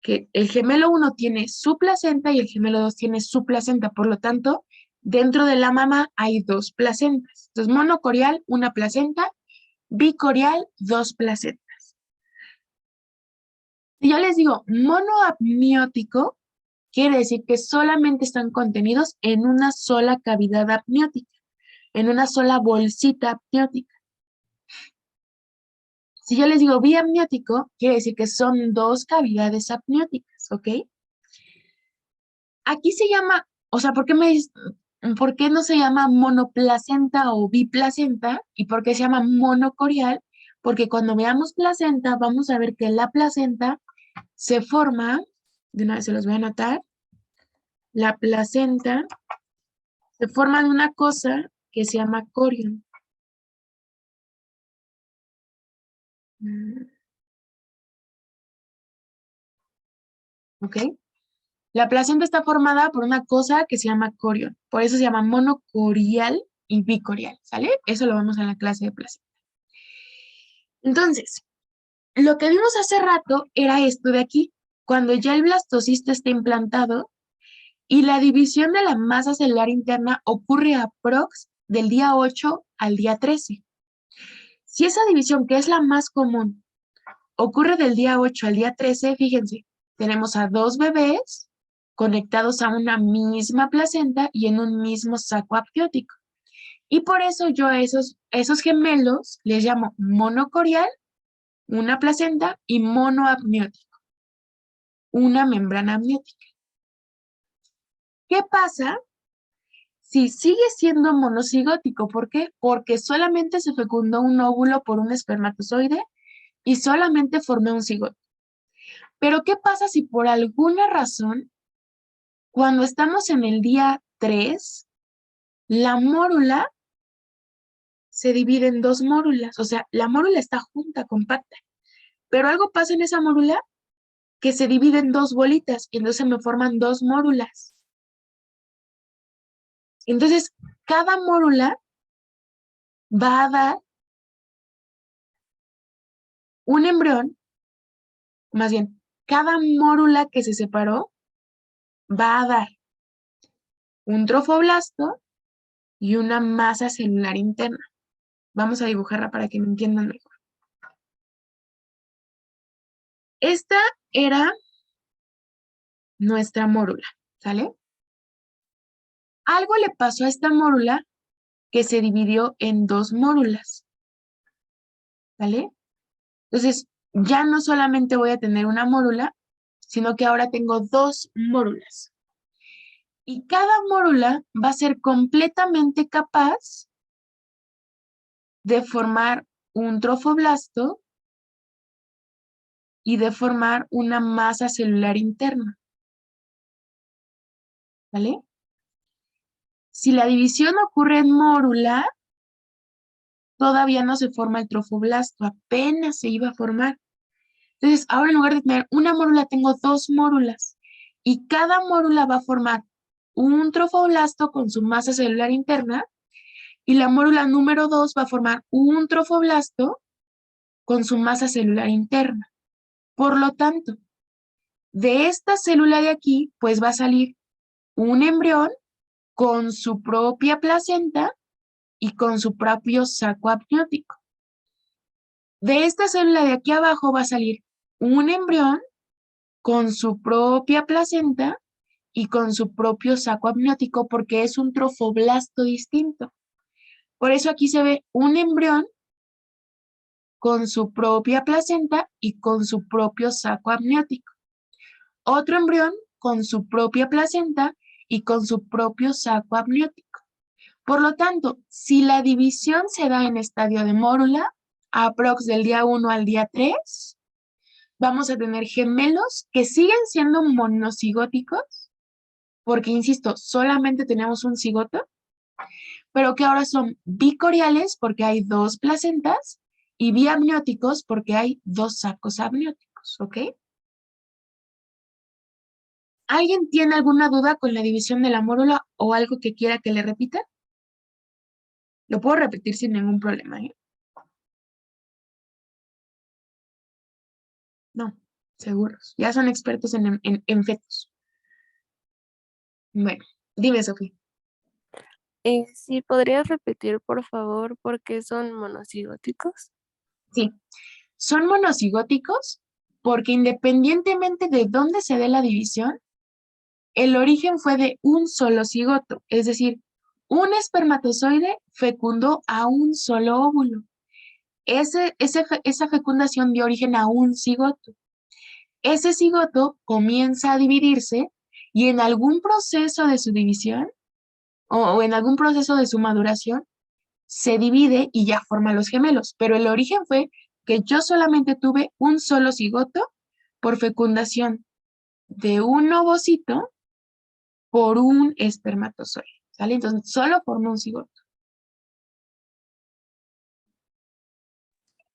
Que el gemelo 1 tiene su placenta y el gemelo 2 tiene su placenta. Por lo tanto, dentro de la mamá hay 2 placentas. Entonces, monocorial, una placenta, bicorial, 2 placentas. Si yo les digo monoamniótico, quiere decir que solamente están contenidos en una sola cavidad amniótica, en una sola bolsita amniótica. Si yo les digo biamniótico, quiere decir que son 2 cavidades amnióticas, ¿ok? Aquí se llama, o sea, ¿por qué no se llama monoplacenta o biplacenta? ¿Y por qué se llama monocorial? Porque cuando veamos placenta, vamos a ver que la placenta se forma, de una vez se los voy a anotar, la placenta se forma de una cosa que se llama corión. ¿Ok? La placenta está formada por una cosa que se llama corión. Por eso se llama monocorial y bicorial, ¿sale? Eso lo vemos en la clase de placenta. Entonces, lo que vimos hace rato era esto de aquí, cuando ya el blastocisto está implantado y la división de la masa celular interna ocurre aprox del día 8 al día 13. Si esa división, que es la más común, ocurre del día 8 al día 13, fíjense, tenemos a 2 bebés conectados a una misma placenta y en un mismo saco amniótico. Y por eso yo a esos gemelos les llamo monocorial, una placenta, y monoamniótico, una membrana amniótica. ¿Qué pasa si sigue siendo monocigótico? ¿Por qué? Porque solamente se fecundó un óvulo por un espermatozoide y solamente formé un cigoto. Pero ¿qué pasa si por alguna razón, cuando estamos en el día 3, la mórula se divide en 2 mórulas? O sea, la mórula está junta, compacta, pero algo pasa en esa mórula que se divide en 2 bolitas y entonces me forman 2 mórulas. Entonces, cada mórula va a dar un embrión, más bien, cada mórula que se separó va a dar un trofoblasto y una masa celular interna. Vamos a dibujarla para que me entiendan mejor. Esta era nuestra mórula, ¿sale? Algo le pasó a esta mórula que se dividió en 2 mórulas, ¿vale? Entonces, ya no solamente voy a tener una mórula, sino que ahora tengo 2 mórulas. Y cada mórula va a ser completamente capaz de formar un trofoblasto y de formar una masa celular interna, ¿vale? Si la división ocurre en mórula, todavía no se forma el trofoblasto, apenas se iba a formar. Entonces, ahora en lugar de tener una mórula, tengo 2 mórulas. Y cada mórula va a formar un trofoblasto con su masa celular interna. Y la mórula número 2 va a formar un trofoblasto con su masa celular interna. Por lo tanto, de esta célula de aquí, pues va a salir un embrión con su propia placenta y con su propio saco amniótico. De esta célula de aquí abajo va a salir un embrión con su propia placenta y con su propio saco amniótico porque es un trofoblasto distinto. Por eso aquí se ve un embrión con su propia placenta y con su propio saco amniótico. Otro embrión con su propia placenta y con su propio saco amniótico. Por lo tanto, si la división se da en estadio de mórula, aprox del día 1 al día 3, vamos a tener gemelos que siguen siendo monocigóticos, porque, insisto, solamente tenemos un cigoto, pero que ahora son bicoriales porque hay 2 placentas y biamnióticos porque hay 2 sacos amnióticos, ¿ok? ¿Alguien tiene alguna duda con la división de la mórula o algo que quiera que le repita? Lo puedo repetir sin ningún problema, ¿eh? No, seguros. Ya son expertos en fetos. Bueno, dime, Sofía. Sí, ¿podrías repetir, por favor, por qué son monocigóticos? Sí, son monocigóticos porque independientemente de dónde se dé la división, el origen fue de un solo cigoto, es decir, un espermatozoide fecundó a un solo óvulo. Esa fecundación dio origen a un cigoto. Ese cigoto comienza a dividirse y en algún proceso de su división o en algún proceso de su maduración se divide y ya forma los gemelos. Pero el origen fue que yo solamente tuve un solo cigoto por fecundación de un ovocito por un espermatozoide, ¿sale? Entonces, solo formó un cigoto.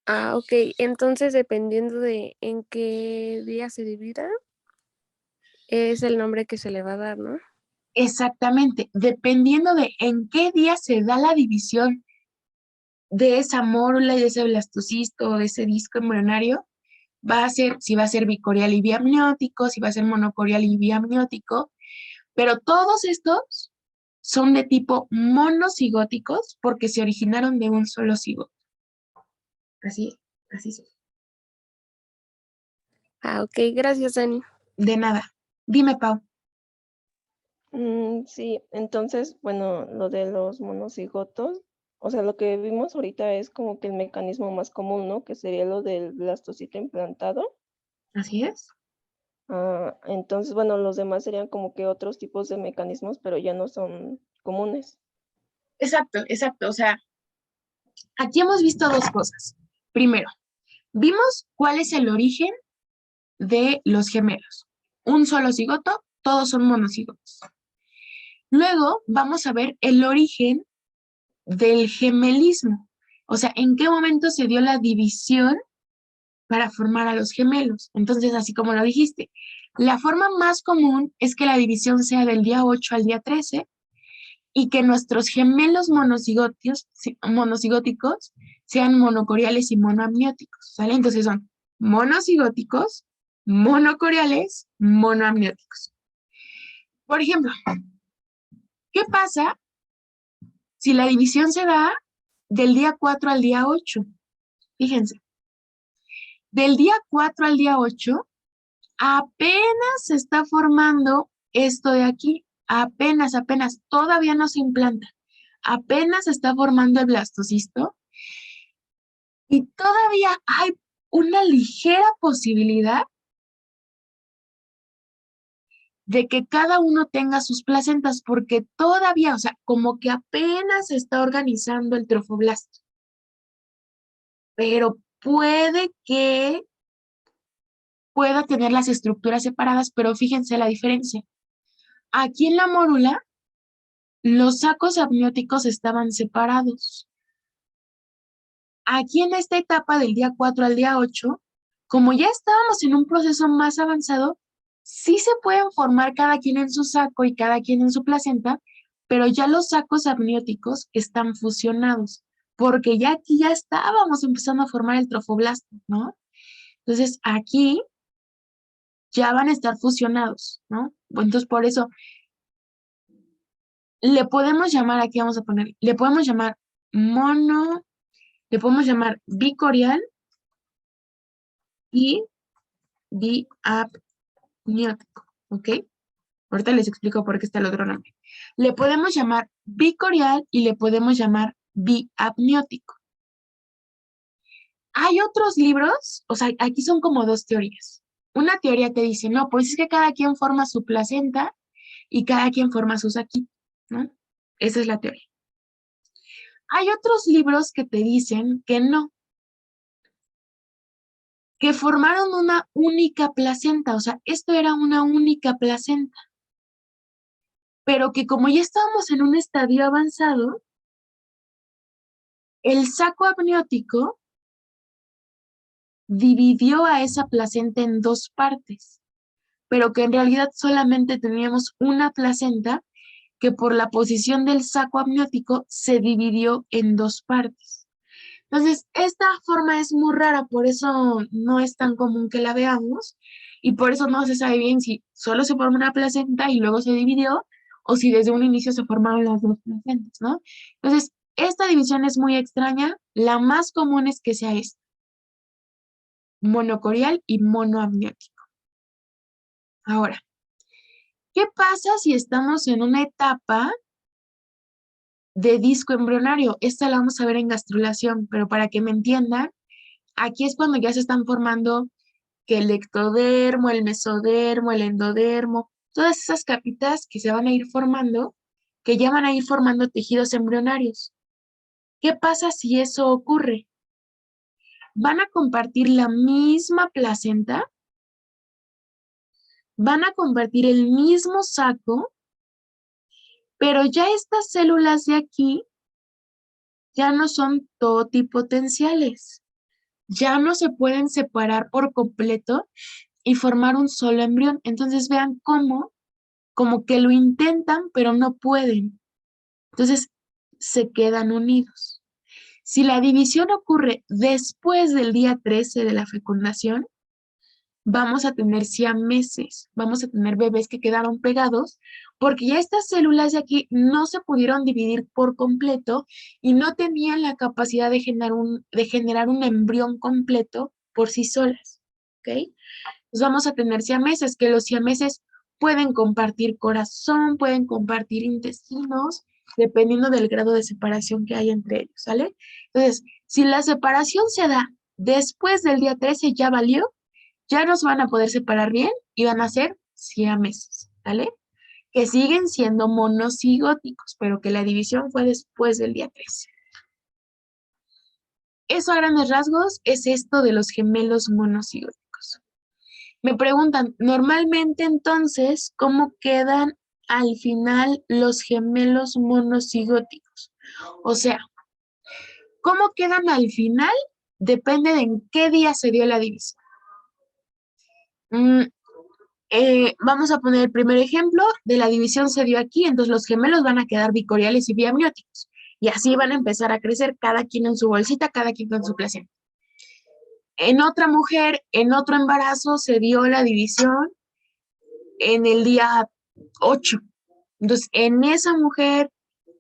Ah, ok. Entonces, dependiendo de en qué día se divida, es el nombre que se le va a dar, ¿no? Exactamente, dependiendo de en qué día se da la división de esa mórula y de ese blastocisto o de ese disco embrionario, va a ser, si va a ser bicorial y biamniótico, si va a ser monocorial y biamniótico, pero todos estos son de tipo monocigóticos porque se originaron de un solo cigoto. Así, así es. Ah, ok. Gracias, Dani. De nada. Dime, Pau. Sí, entonces, bueno, lo de los monocigotos, o sea, lo que vimos ahorita es como que el mecanismo más común, ¿no? Que sería lo del blastocito implantado. Así es. Entonces, bueno, los demás serían como que otros tipos de mecanismos, pero ya no son comunes. Exacto, exacto. O sea, aquí hemos visto dos cosas. Primero, vimos cuál es el origen de los gemelos. Un solo cigoto, todos son monocigotos. Luego vamos a ver el origen del gemelismo. O sea, en qué momento se dio la división para formar a los gemelos. Entonces, así como lo dijiste, la forma más común es que la división sea del día 8 al día 13 y que nuestros gemelos monocigóticos sean monocoriales y monoamnióticos, ¿sale? Entonces son monocigóticos, monocoriales, monoamnióticos. Por ejemplo, ¿qué pasa si la división se da del día 4 al día 8? Fíjense, del día 4 al día 8 apenas se está formando esto de aquí, apenas, todavía no se implanta, apenas se está formando el blastocisto y todavía hay una ligera posibilidad de que cada uno tenga sus placentas, porque todavía, o sea, como que apenas se está organizando el trofoblasto, pero puede que pueda tener las estructuras separadas, pero fíjense la diferencia. Aquí en la mórula, los sacos amnióticos estaban separados. Aquí en esta etapa del día 4 al día 8, como ya estábamos en un proceso más avanzado, sí se pueden formar cada quien en su saco y cada quien en su placenta, pero ya los sacos amnióticos están fusionados, porque ya aquí ya estábamos empezando a formar el trofoblasto, ¿no? Entonces aquí ya van a estar fusionados, ¿no? Entonces por eso le podemos llamar, aquí vamos a poner, le podemos llamar mono, le podemos llamar bicorial y biapniótico, ¿ok? Ahorita les explico por qué está el otro nombre. Le podemos llamar bicorial y le podemos llamar biapniótico. Hay otros libros, o sea, aquí son como dos teorías. Una teoría te dice, no, pues es que cada quien forma su placenta y cada quien forma sus aquí, ¿no? Esa es la teoría. Hay otros libros que te dicen que no, que formaron una única placenta, o sea, esto era una única placenta, pero que como ya estábamos en un estadio avanzado, el saco amniótico dividió a esa placenta en dos partes, pero que en realidad solamente teníamos una placenta que por la posición del saco amniótico se dividió en dos partes. Entonces, esta forma es muy rara, por eso no es tan común que la veamos y por eso no se sabe bien si solo se formó una placenta y luego se dividió o si desde un inicio se formaron las dos placentas, ¿no? Entonces, esta división es muy extraña. La más común es que sea esta, monocorial y monoamniótico. Ahora, ¿qué pasa si estamos en una etapa de disco embrionario? Esta la vamos a ver en gastrulación, pero para que me entiendan, aquí es cuando ya se están formando que el ectodermo, el mesodermo, el endodermo, todas esas capitas que se van a ir formando, que ya van a ir formando tejidos embrionarios. ¿Qué pasa si eso ocurre? Van a compartir la misma placenta, van a compartir el mismo saco, pero ya estas células de aquí ya no son totipotenciales, ya no se pueden separar por completo y formar un solo embrión. Entonces vean cómo, como que lo intentan, pero no pueden. Entonces se quedan unidos. Si la división ocurre después del día 13 de la fecundación, vamos a tener siameses, vamos a tener bebés que quedaron pegados porque ya estas células de aquí no se pudieron dividir por completo y no tenían la capacidad de generar un embrión completo por sí solas, ¿ok? Pues vamos a tener siameses, que los siameses pueden compartir corazón, pueden compartir intestinos, dependiendo del grado de separación que hay entre ellos, ¿sale? Entonces, si la separación se da después del día 13, ya valió, ya no se van a poder separar bien y van a ser siameses, ¿vale? Que siguen siendo monocigóticos, pero que la división fue después del día 13. Eso a grandes rasgos es esto de los gemelos monocigóticos. Me preguntan, normalmente entonces, ¿cómo quedan al final los gemelos monocigóticos? O sea, ¿cómo quedan al final? Depende de en qué día se dio la división. Vamos a poner el primer ejemplo de la división se dio aquí, entonces los gemelos van a quedar bicoriales y biamnióticos. Y así van a empezar a crecer cada quien en su bolsita, cada quien con su placenta. En otra mujer, en otro embarazo, se dio la división en el día 8. Entonces, en esa mujer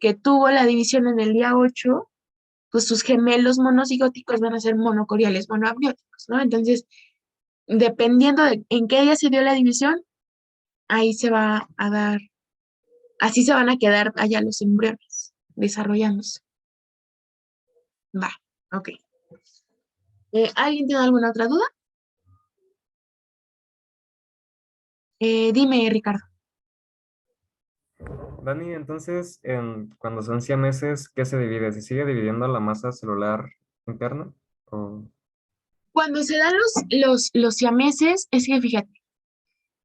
que tuvo la división en el día 8, pues sus gemelos monocigóticos van a ser monocoriales, monoamnióticos, ¿no? Entonces, dependiendo de en qué día se dio la división, ahí se va a dar, así se van a quedar allá los embriones desarrollándose. Va, ok. ¿Alguien tiene alguna otra duda? Dime, Ricardo. Dani, entonces, cuando son siameses, ¿qué se divide? ¿Se sigue dividiendo la masa celular interna? ¿O... Cuando se dan los siameses, es que fíjate,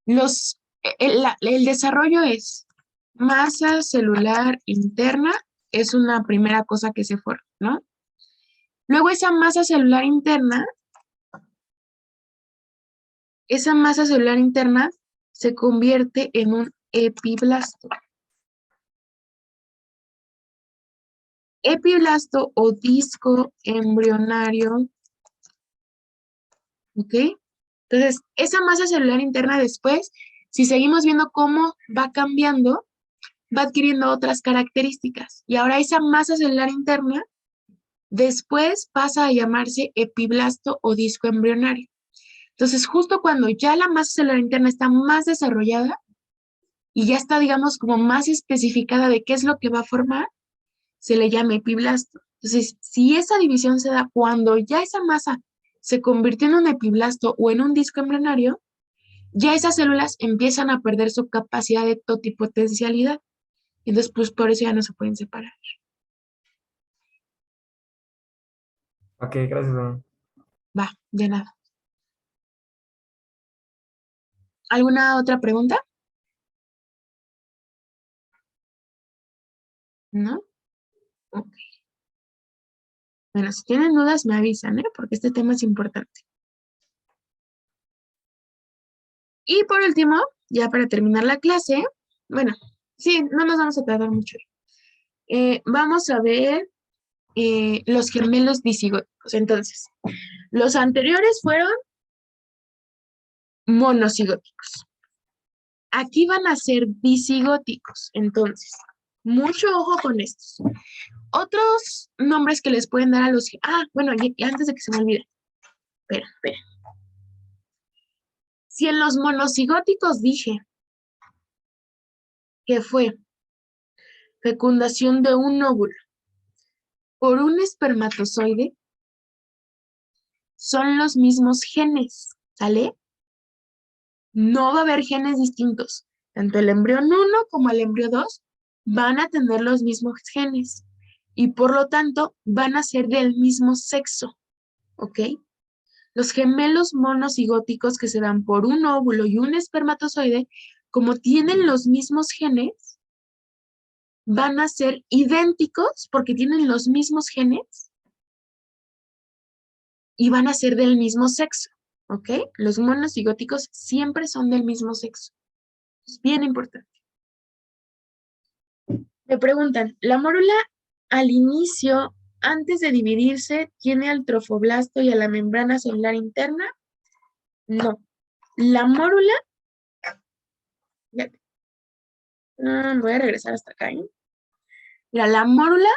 el desarrollo es masa celular interna, es una primera cosa que se forma, ¿no? Luego esa masa celular interna se convierte en un epiblasto. Epiblasto o disco embrionario, ¿ok? Entonces, esa masa celular interna después, si seguimos viendo cómo va cambiando, va adquiriendo otras características. Y ahora esa masa celular interna después pasa a llamarse epiblasto o disco embrionario. Entonces, justo cuando ya la masa celular interna está más desarrollada y ya está, digamos, como más especificada de qué es lo que va a formar, se le llama epiblasto. Entonces, si esa división se da cuando ya esa masa se convirtió en un epiblasto o en un disco embrionario, ya esas células empiezan a perder su capacidad de totipotencialidad. Entonces, pues por eso ya no se pueden separar. Ok, gracias, Dani. Va, de nada. ¿Alguna otra pregunta? ¿No? Ok. Bueno, si tienen dudas me avisan, ¿eh? Porque este tema es importante. Y por último, ya para terminar la clase, bueno, sí, no nos vamos a tardar mucho. Vamos a ver los gemelos disigóticos. Entonces, los anteriores fueron monocigóticos. Aquí van a ser disigóticos. Entonces, mucho ojo con estos. Otros nombres que les pueden dar a los... bueno, y antes de que se me olvide. Espera. Si en los monocigóticos dije que fue fecundación de un óvulo por un espermatozoide, son los mismos genes, ¿sale? No va a haber genes distintos. Tanto el embrión 1 como el embrión 2 van a tener los mismos genes y por lo tanto van a ser del mismo sexo, ¿ok? Los gemelos monocigóticos que se dan por un óvulo y un espermatozoide, como tienen los mismos genes, van a ser idénticos porque tienen los mismos genes y van a ser del mismo sexo, ¿ok? Los monocigóticos siempre son del mismo sexo. Es bien importante. Me preguntan, ¿la mórula al inicio, antes de dividirse, tiene al trofoblasto y a la membrana celular interna? No. La mórula, voy a regresar hasta acá, ¿eh? Mira, la mórula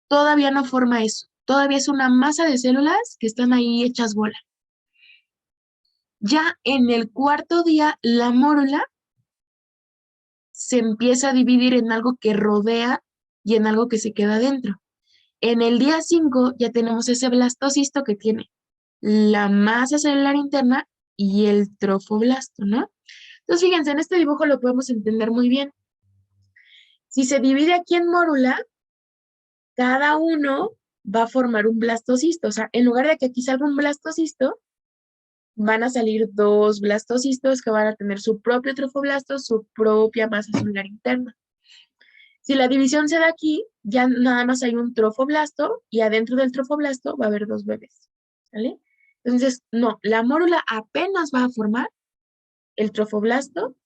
todavía no forma eso. Todavía es una masa de células que están ahí hechas bola. Ya en el cuarto día, la mórula se empieza a dividir en algo que rodea y en algo que se queda dentro. En el día 5 ya tenemos ese blastocisto que tiene la masa celular interna y el trofoblasto, ¿no? Entonces, fíjense, en este dibujo lo podemos entender muy bien. Si se divide aquí en mórula, cada uno va a formar un blastocisto. O sea, en lugar de que aquí salga un blastocisto, van a salir dos blastocistos que van a tener su propio trofoblasto, su propia masa celular interna. Si la división se da aquí, ya nada más hay un trofoblasto y adentro del trofoblasto va a haber dos bebés, ¿vale? Entonces, no, la mórula apenas va a formar el trofoblasto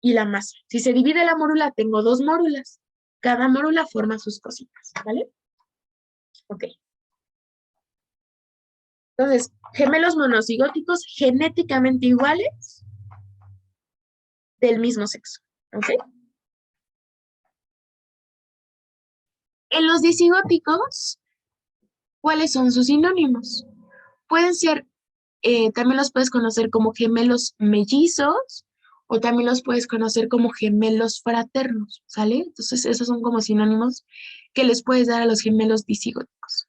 y la masa. Si se divide la mórula, tengo dos mórulas. Cada mórula forma sus cositas, ¿vale? Ok. Entonces, gemelos monocigóticos genéticamente iguales del mismo sexo, ¿ok? En los disigóticos, ¿cuáles son sus sinónimos? Pueden ser, también los puedes conocer como gemelos mellizos o también los puedes conocer como gemelos fraternos, ¿sale? Entonces, esos son como sinónimos que les puedes dar a los gemelos disigóticos.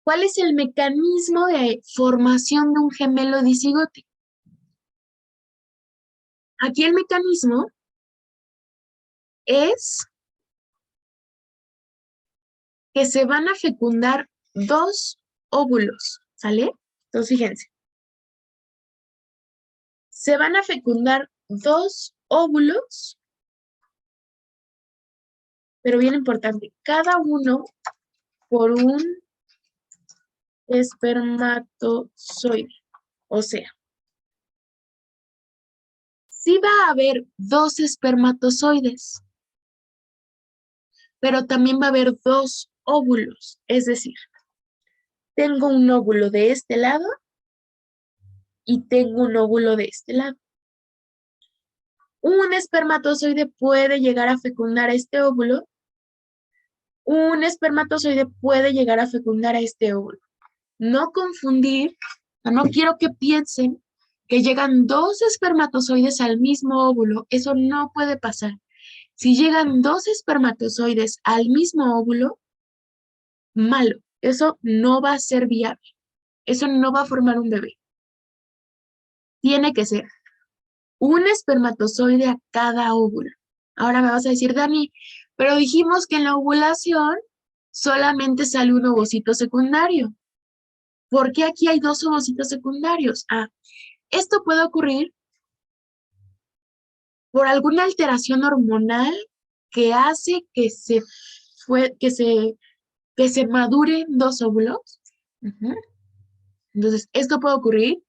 ¿Cuál es el mecanismo de formación de un gemelo disigótico? Aquí el mecanismo es que se van a fecundar dos óvulos, ¿sale? Entonces, fíjense. Se van a fecundar dos óvulos, pero bien importante, cada uno por un espermatozoide. O sea, sí va a haber dos espermatozoides, pero también va a haber dos óvulos. Es decir, tengo un óvulo de este lado y tengo un óvulo de este lado. Un espermatozoide puede llegar a fecundar a este óvulo. Un espermatozoide puede llegar a fecundar a este óvulo. No confundir, no quiero que piensen que llegan dos espermatozoides al mismo óvulo. Eso no puede pasar. Si llegan dos espermatozoides al mismo óvulo, malo. Eso no va a ser viable. Eso no va a formar un bebé. Tiene que ser un espermatozoide a cada óvulo. Ahora me vas a decir, Dani, pero dijimos que en la ovulación solamente sale un ovocito secundario. ¿Por qué aquí hay dos ovocitos secundarios? Esto puede ocurrir por alguna alteración hormonal que hace que se maduren dos óvulos. Entonces, esto puede ocurrir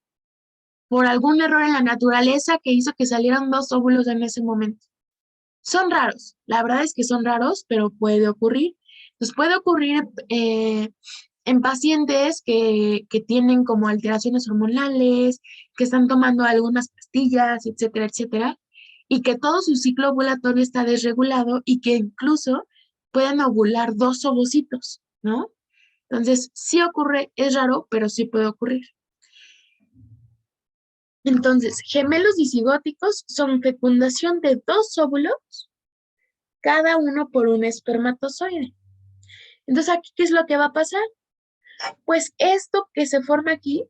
por algún error en la naturaleza que hizo que salieran dos óvulos en ese momento. Son raros, la verdad es que son raros, pero puede ocurrir. Entonces, puede ocurrir en pacientes que tienen como alteraciones hormonales, que están tomando algunas pastillas, etcétera, etcétera, y que todo su ciclo ovulatorio está desregulado y que incluso pueden ovular dos ovocitos, ¿no? Entonces, sí ocurre, es raro, pero sí puede ocurrir. Entonces, gemelos disigóticos son fecundación de dos óvulos, cada uno por un espermatozoide. Entonces, aquí, ¿qué es lo que va a pasar? Pues esto que se forma aquí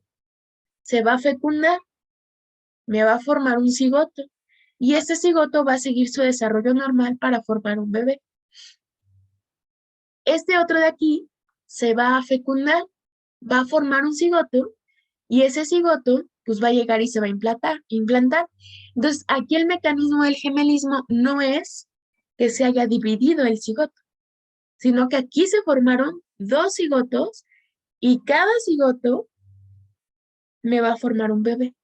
se va a fecundar, me va a formar un cigoto, y este cigoto va a seguir su desarrollo normal para formar un bebé. Este otro de aquí se va a fecundar, va a formar un cigoto, y ese cigoto pues va a llegar y se va a implantar. Entonces, aquí el mecanismo del gemelismo no es que se haya dividido el cigoto, sino que aquí se formaron dos cigotos y cada cigoto me va a formar un bebé.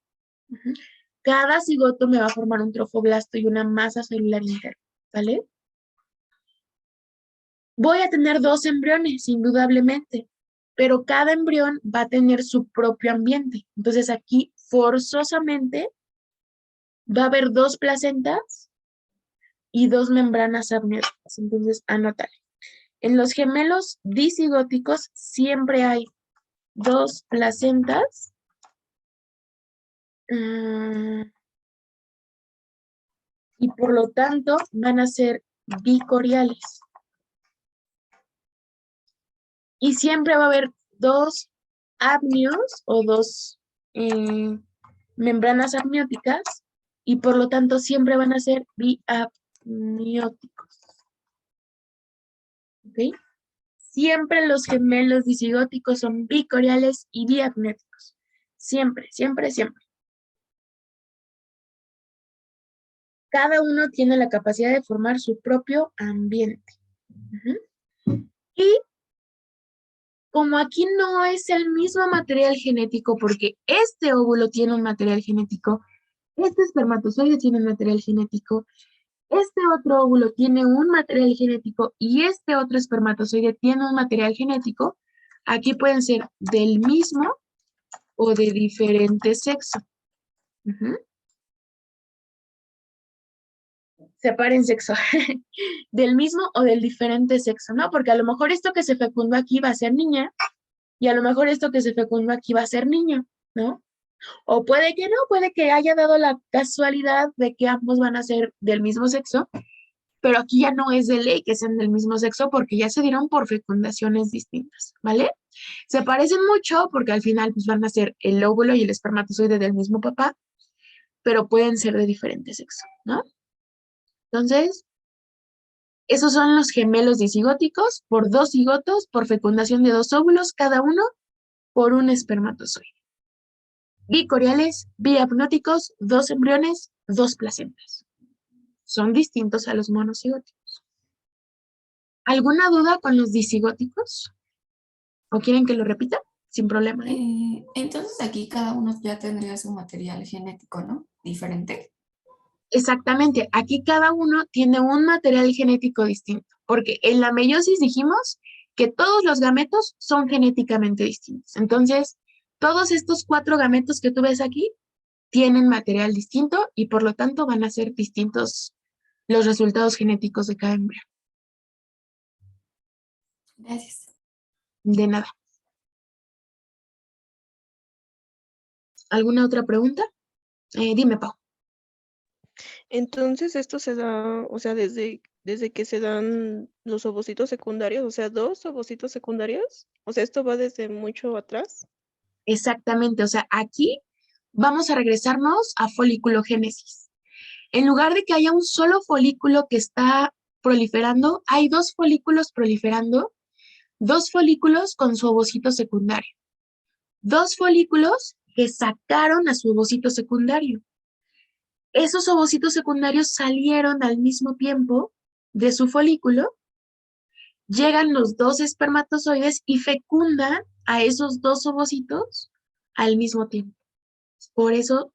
Cada cigoto me va a formar un trofoblasto y una masa celular interna, ¿vale? Voy a tener dos embriones, indudablemente, pero cada embrión va a tener su propio ambiente. Entonces aquí forzosamente va a haber dos placentas y dos membranas amnióticas. Entonces, anótale. En los gemelos disigóticos siempre hay dos placentas y por lo tanto van a ser bicoriales. Y siempre va a haber dos amnios o dos membranas amnióticas y por lo tanto siempre van a ser biamnióticos. ¿Ok? Siempre los gemelos disigóticos son bicoriales y biamnióticos. Siempre, siempre, siempre. Cada uno tiene la capacidad de formar su propio ambiente. Y como aquí no es el mismo material genético, porque este óvulo tiene un material genético, este espermatozoide tiene un material genético, este otro óvulo tiene un material genético y este otro espermatozoide tiene un material genético, aquí pueden ser del mismo o de diferente sexo. Separen sexo. Del mismo o del diferente sexo, ¿no? Porque a lo mejor esto que se fecundó aquí va a ser niña y a lo mejor esto que se fecundó aquí va a ser niño, ¿no? O puede que no, puede que haya dado la casualidad de que ambos van a ser del mismo sexo, pero aquí ya no es de ley que sean del mismo sexo porque ya se dieron por fecundaciones distintas, ¿vale? Se parecen mucho porque al final pues van a ser el óvulo y el espermatozoide del mismo papá, pero pueden ser de diferente sexo, ¿no? Entonces, esos son los gemelos disigóticos por dos cigotos, por fecundación de dos óvulos, cada uno por un espermatozoide. Bicoriales, biapnóticos, dos embriones, dos placentas. Son distintos a los monocigóticos. ¿Alguna duda con los disigóticos? ¿O quieren que lo repita? Sin problema, ¿eh? Entonces aquí cada uno ya tendría su material genético, ¿no? Diferente. Exactamente, aquí cada uno tiene un material genético distinto, porque en la meiosis dijimos que todos los gametos son genéticamente distintos. Entonces, todos estos 4 gametos que tú ves aquí tienen material distinto y por lo tanto van a ser distintos los resultados genéticos de cada embrión. Gracias. De nada. ¿Alguna otra pregunta? Dime, Pau. Entonces esto se da, o sea, desde que se dan los ovocitos secundarios, o sea, 2 ovocitos secundarios, o sea, esto va desde mucho atrás. Exactamente, o sea, aquí vamos a regresarnos a foliculogénesis. En lugar de que haya un solo folículo que está proliferando, hay 2 folículos proliferando, 2 folículos con su ovocito secundario, 2 folículos que sacaron a su ovocito secundario. Esos ovocitos secundarios salieron al mismo tiempo de su folículo, llegan los 2 espermatozoides y fecundan a esos 2 ovocitos al mismo tiempo. Por eso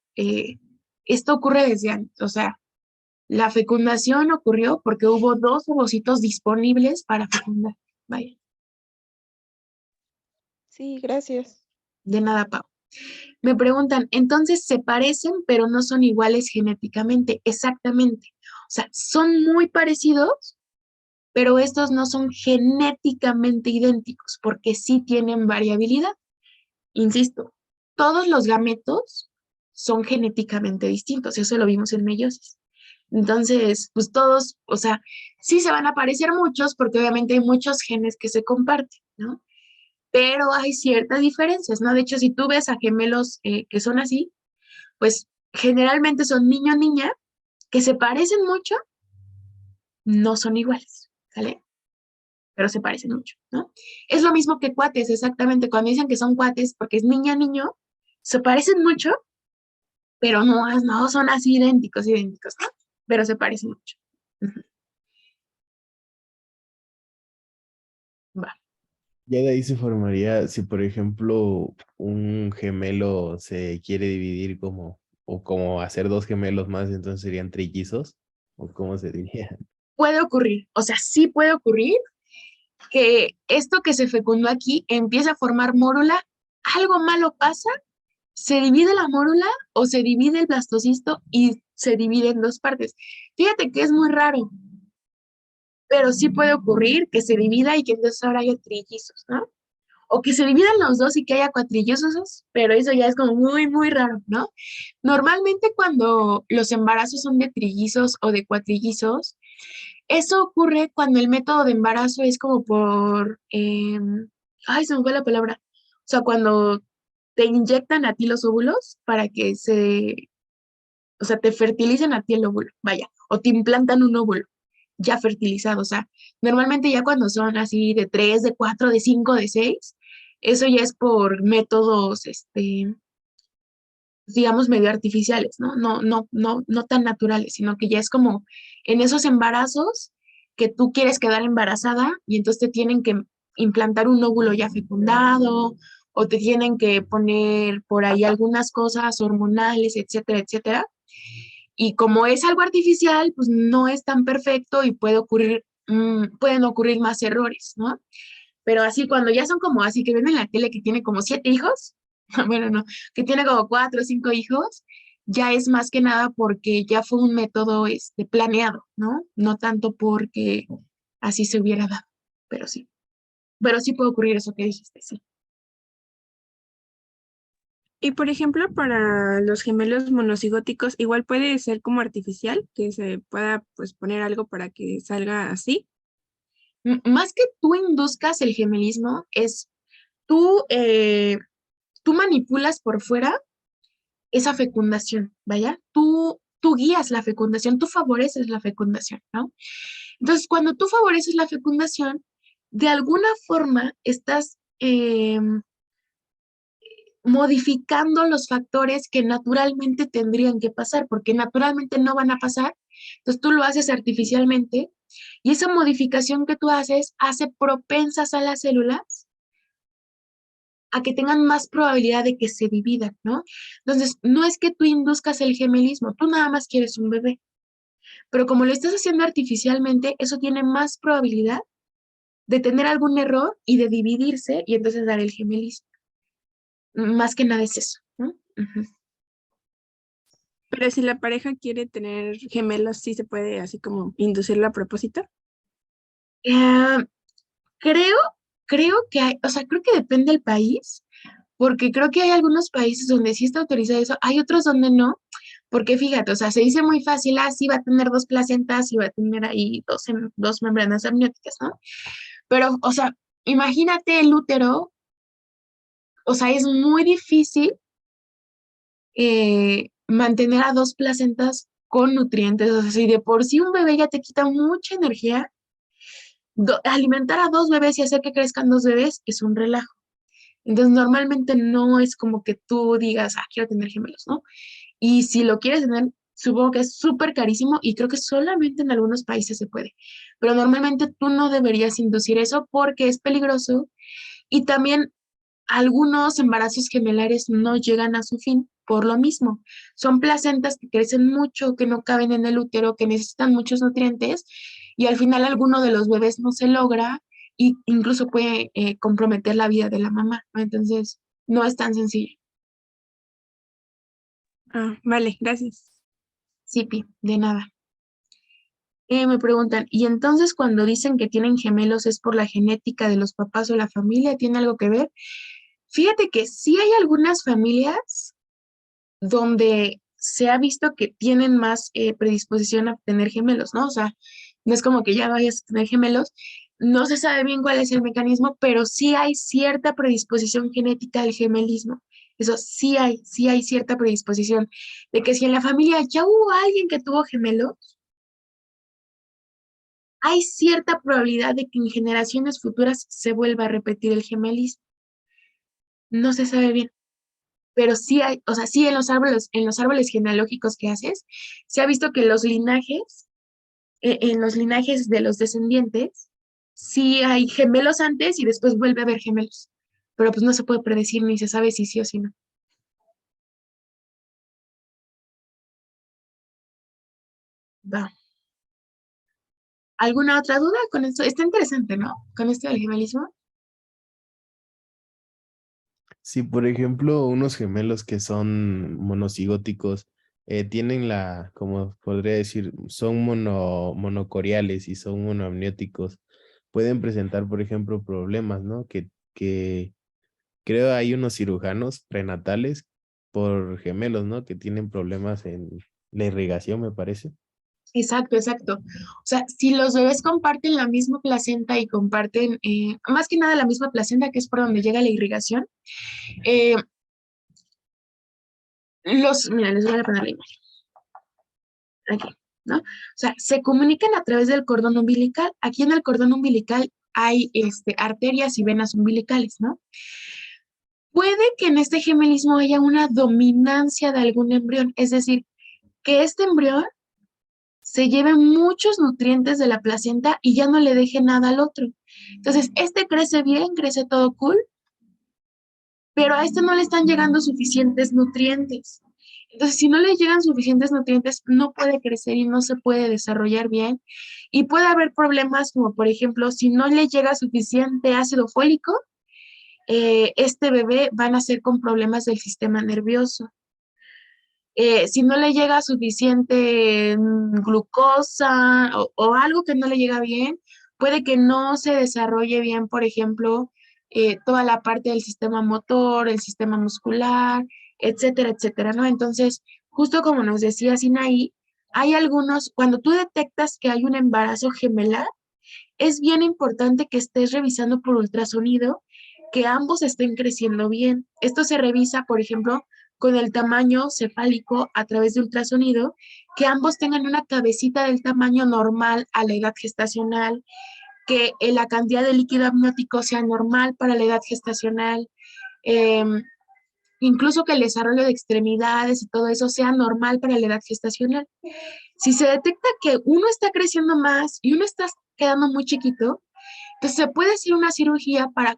esto ocurre desde antes, o sea, la fecundación ocurrió porque hubo 2 ovocitos disponibles para fecundar. Vaya. Sí, gracias. De nada, Pau. Me preguntan, entonces se parecen, pero no son iguales genéticamente. Exactamente. O sea, son muy parecidos, pero estos no son genéticamente idénticos, porque sí tienen variabilidad. Insisto, todos los gametos son genéticamente distintos, eso lo vimos en meiosis. Entonces, pues todos, o sea, sí se van a parecer muchos, porque obviamente hay muchos genes que se comparten, ¿no? Pero hay ciertas diferencias, ¿no? De hecho, si tú ves a gemelos que son así, pues generalmente son niño-niña, que se parecen mucho, no son iguales, ¿sale? Pero se parecen mucho, ¿no? Es lo mismo que cuates, exactamente. Cuando dicen que son cuates porque es niña-niño, se parecen mucho, pero no son así idénticos, ¿no? Pero se parecen mucho. Va. Ya de ahí se formaría, si por ejemplo un gemelo se quiere dividir o como hacer 2 gemelos más, entonces serían trillizos, o cómo se diría. Puede ocurrir, o sea, sí puede ocurrir que esto que se fecundó aquí empieza a formar mórula, algo malo pasa, se divide la mórula o se divide el blastocisto y se divide en 2 partes. Fíjate que es muy raro, pero sí puede ocurrir que se divida y que entonces ahora haya trillizos, ¿no? o que se dividan los dos y que haya cuatrillizos, pero eso ya es como muy, muy raro, ¿no? Normalmente cuando los embarazos son de trillizos o de cuatrillizos, eso ocurre cuando el método de embarazo es como por, ay, se me fue la palabra. O sea, cuando te inyectan a ti los óvulos para que o sea, te fertilicen a ti el óvulo, vaya, o te implantan un óvulo ya fertilizado. O sea, normalmente ya cuando son así de 3, de 4, de 5, de 6, eso ya es por métodos, digamos, medio artificiales, ¿no? No tan naturales, sino que ya es como en esos embarazos que tú quieres quedar embarazada y entonces te tienen que implantar un óvulo ya fecundado o te tienen que poner por ahí algunas cosas hormonales, etcétera, etcétera. Y como es algo artificial, pues no es tan perfecto y pueden ocurrir más errores, ¿no? Pero así cuando ya son como así que ven en la tele que tiene como 7 hijos, bueno, no, que tiene como 4 o 5 hijos, ya es más que nada porque ya fue un método planeado, ¿no? No tanto porque así se hubiera dado, pero sí. Pero sí puede ocurrir eso que dijiste, sí. Y por ejemplo, para los gemelos monocigóticos, igual puede ser como artificial, que se pueda pues poner algo para que salga así. Más que tú induzcas el gemelismo, es tú, tú manipulas por fuera esa fecundación, ¿vaya? Tú guías la fecundación, tú favoreces la fecundación, ¿no? Entonces, cuando tú favoreces la fecundación, de alguna forma estás modificando los factores que naturalmente tendrían que pasar, porque naturalmente no van a pasar. Entonces, tú lo haces artificialmente y esa modificación que tú haces hace propensas a las células a que tengan más probabilidad de que se dividan, ¿no? Entonces, no es que tú induzcas el gemelismo, tú nada más quieres un bebé, pero como lo estás haciendo artificialmente, eso tiene más probabilidad de tener algún error y de dividirse y entonces dar el gemelismo. Más que nada es eso, ¿no? Ujú. Pero si la pareja quiere tener gemelos, sí se puede así como inducirlo a propósito. Eh, creo, creo que hay, o sea, creo que depende del país, porque creo que hay algunos países donde sí está autorizado eso, hay otros donde no, porque fíjate, o sea, se dice muy fácil, sí va a tener 2 placentas y va a tener ahí dos membranas amnióticas, ¿no? Pero, o sea, imagínate el útero, o sea, es muy difícil mantener a 2 placentas con nutrientes, o sea, si de por sí un bebé ya te quita mucha energía, alimentar a 2 bebés y hacer que crezcan 2 bebés es un relajo. Entonces, normalmente no es como que tú digas, quiero tener gemelos, ¿no? Y si lo quieres tener, supongo que es súper carísimo y creo que solamente en algunos países se puede. Pero normalmente tú no deberías inducir eso porque es peligroso y también algunos embarazos gemelares no llegan a su fin por lo mismo. Son placentas que crecen mucho, que no caben en el útero, que necesitan muchos nutrientes y al final alguno de los bebés no se logra y incluso puede comprometer la vida de la mamá, ¿no? Entonces, no es tan sencillo. Ah, vale, gracias. Sí, Pi, de nada. Me preguntan, ¿y entonces cuando dicen que tienen gemelos es por la genética de los papás o la familia? ¿Tiene algo que ver? Fíjate que sí hay algunas familias donde se ha visto que tienen más predisposición a tener gemelos, ¿no? O sea, no es como que ya vayas a tener gemelos, no se sabe bien cuál es el mecanismo, pero sí hay cierta predisposición genética al gemelismo. Eso sí hay cierta predisposición de que si en la familia ya hubo alguien que tuvo gemelos, hay cierta probabilidad de que en generaciones futuras se vuelva a repetir el gemelismo. No se sabe bien, pero sí hay, o sea, sí en los árboles genealógicos que haces, se ha visto que los linajes, en los linajes de los descendientes, sí hay gemelos antes y después vuelve a haber gemelos. Pero pues no se puede predecir ni se sabe si sí o si no. Va. ¿Alguna otra duda con esto? Está interesante, ¿no? Con esto del gemelismo. Si, por ejemplo, unos gemelos que son monocigóticos tienen como podría decir, son monocoriales y son monoamnióticos, pueden presentar, por ejemplo, problemas, ¿no? Que creo hay unos cirujanos prenatales por gemelos, ¿no? Que tienen problemas en la irrigación, me parece. Exacto, exacto. O sea, si los bebés comparten la misma placenta y comparten, más que nada la misma placenta, que es por donde llega la irrigación, eh, mira, les voy a poner la imagen. Aquí, ¿no? O sea, se comunican a través del cordón umbilical. Aquí en el cordón umbilical hay arterias y venas umbilicales, ¿no? Puede que en este gemelismo haya una dominancia de algún embrión, es decir, que este embrión se lleve muchos nutrientes de la placenta y ya no le deje nada al otro. Entonces, este crece bien, crece todo cool, pero a este no le están llegando suficientes nutrientes. Entonces, si no le llegan suficientes nutrientes, no puede crecer y no se puede desarrollar bien. Y puede haber problemas como, por ejemplo, si no le llega suficiente ácido fólico, este bebé va a nacer con problemas del sistema nervioso. Si no le llega suficiente glucosa o algo que no le llega bien, puede que no se desarrolle bien, por ejemplo, toda la parte del sistema motor, el sistema muscular, etcétera, etcétera, ¿no? Entonces, justo como nos decía Sinaí, hay algunos, cuando tú detectas que hay un embarazo gemelar, es bien importante que estés revisando por ultrasonido que ambos estén creciendo bien. Esto se revisa, por ejemplo, con el tamaño cefálico a través de ultrasonido, que ambos tengan una cabecita del tamaño normal a la edad gestacional, que la cantidad de líquido amniótico sea normal para la edad gestacional, incluso que el desarrollo de extremidades y todo eso sea normal para la edad gestacional. Si se detecta que uno está creciendo más y uno está quedando muy chiquito, entonces se puede hacer una cirugía para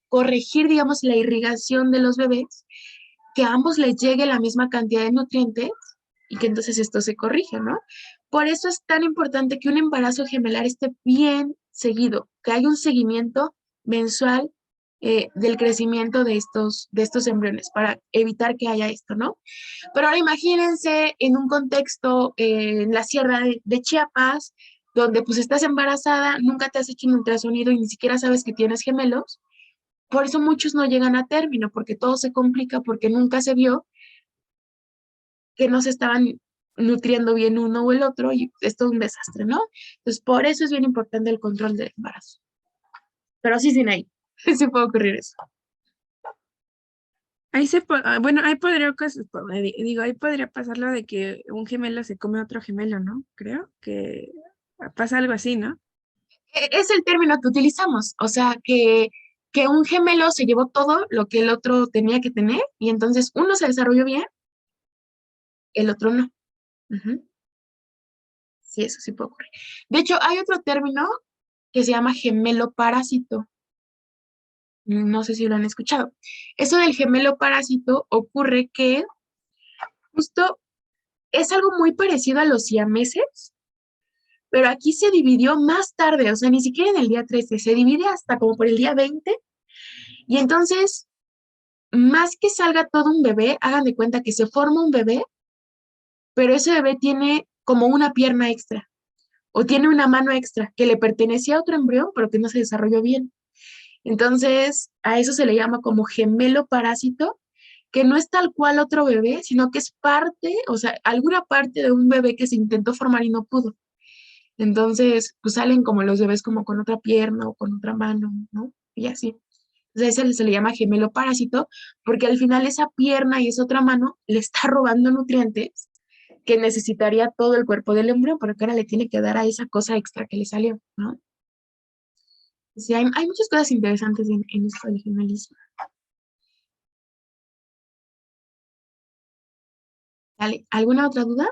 corregir, digamos, la irrigación de los bebés, que a ambos les llegue la misma cantidad de nutrientes y que entonces esto se corrija, ¿no? Por eso es tan importante que un embarazo gemelar esté bien seguido, que haya un seguimiento mensual del crecimiento de estos embriones para evitar que haya esto, ¿no? Pero ahora imagínense en un contexto en la sierra de Chiapas, donde pues estás embarazada, nunca te has hecho un ultrasonido y ni siquiera sabes que tienes gemelos. Por eso muchos no llegan a término, porque todo se complica, porque nunca se vio que no se estaban nutriendo bien uno o el otro y es todo un desastre, ¿no? Entonces, por eso es bien importante el control del embarazo. Pero sí, sin ahí, sí puede ocurrir eso. Ahí bueno, ahí podría, digo, ahí podría pasar lo de que un gemelo se come a otro gemelo, ¿no? Creo que pasa algo así, ¿no? Es el término que utilizamos, o sea, que un gemelo se llevó todo lo que el otro tenía que tener y entonces uno se desarrolló bien, el otro no. Ujú. Sí, eso sí puede ocurrir. De hecho, hay otro término que se llama gemelo parásito. No sé si lo han escuchado. Eso del gemelo parásito ocurre que justo es algo muy parecido a los siameses, pero aquí se dividió más tarde, o sea, ni siquiera en el día 13, se divide hasta como por el día 20, y entonces, más que salga todo un bebé, hagan de cuenta que se forma un bebé, pero ese bebé tiene como una pierna extra, o tiene una mano extra que le pertenecía a otro embrión, pero que no se desarrolló bien. Entonces, a eso se le llama como gemelo parásito, que no es tal cual otro bebé, sino que es parte, o sea, alguna parte de un bebé que se intentó formar y no pudo. Entonces, pues salen como los bebés como con otra pierna o con otra mano, ¿no? Y así. Entonces, ese se le llama gemelo parásito, porque al final esa pierna y esa otra mano le está robando nutrientes que necesitaría todo el cuerpo del embrión, pero que ahora le tiene que dar a esa cosa extra que le salió, ¿no? Sí, hay muchas cosas interesantes en esto del gemelismo. Dale, ¿alguna otra duda?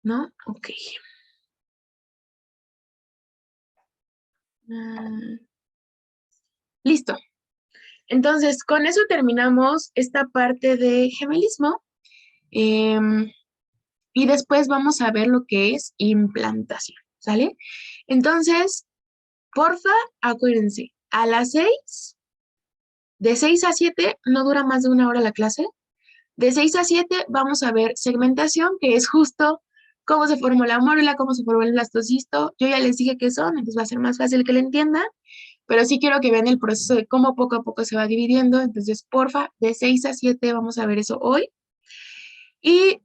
¿No? Ok. Listo. Entonces, con eso terminamos esta parte de gemelismo. Y después vamos a ver lo que es implantación, ¿sale? Entonces, porfa, acuérdense, a las 6, de 6 a 7, no dura más de una hora la clase. De 6 a 7 vamos a ver segmentación, que es justo cómo se formó la mórula, cómo se formó el blastocisto. Yo ya les dije qué son, entonces va a ser más fácil que lo entiendan, pero sí quiero que vean el proceso de cómo poco a poco se va dividiendo. Entonces, porfa, de 6 a 7 vamos a ver eso hoy. Y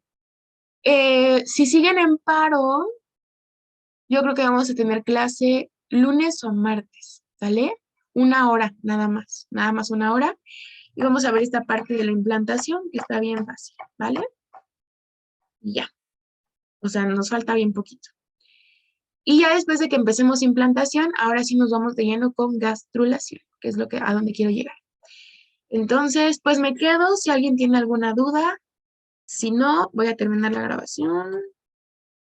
si siguen en paro, yo creo que vamos a tener clase lunes o martes, ¿sale? 1 hora, nada más 1 hora. Y vamos a ver esta parte de la implantación, que está bien fácil, ¿vale? Y ya. O sea, nos falta bien poquito. Y ya después de que empecemos implantación, ahora sí nos vamos de lleno con gastrulación, que es a donde quiero llegar. Entonces, pues me quedo si alguien tiene alguna duda. Si no, voy a terminar la grabación.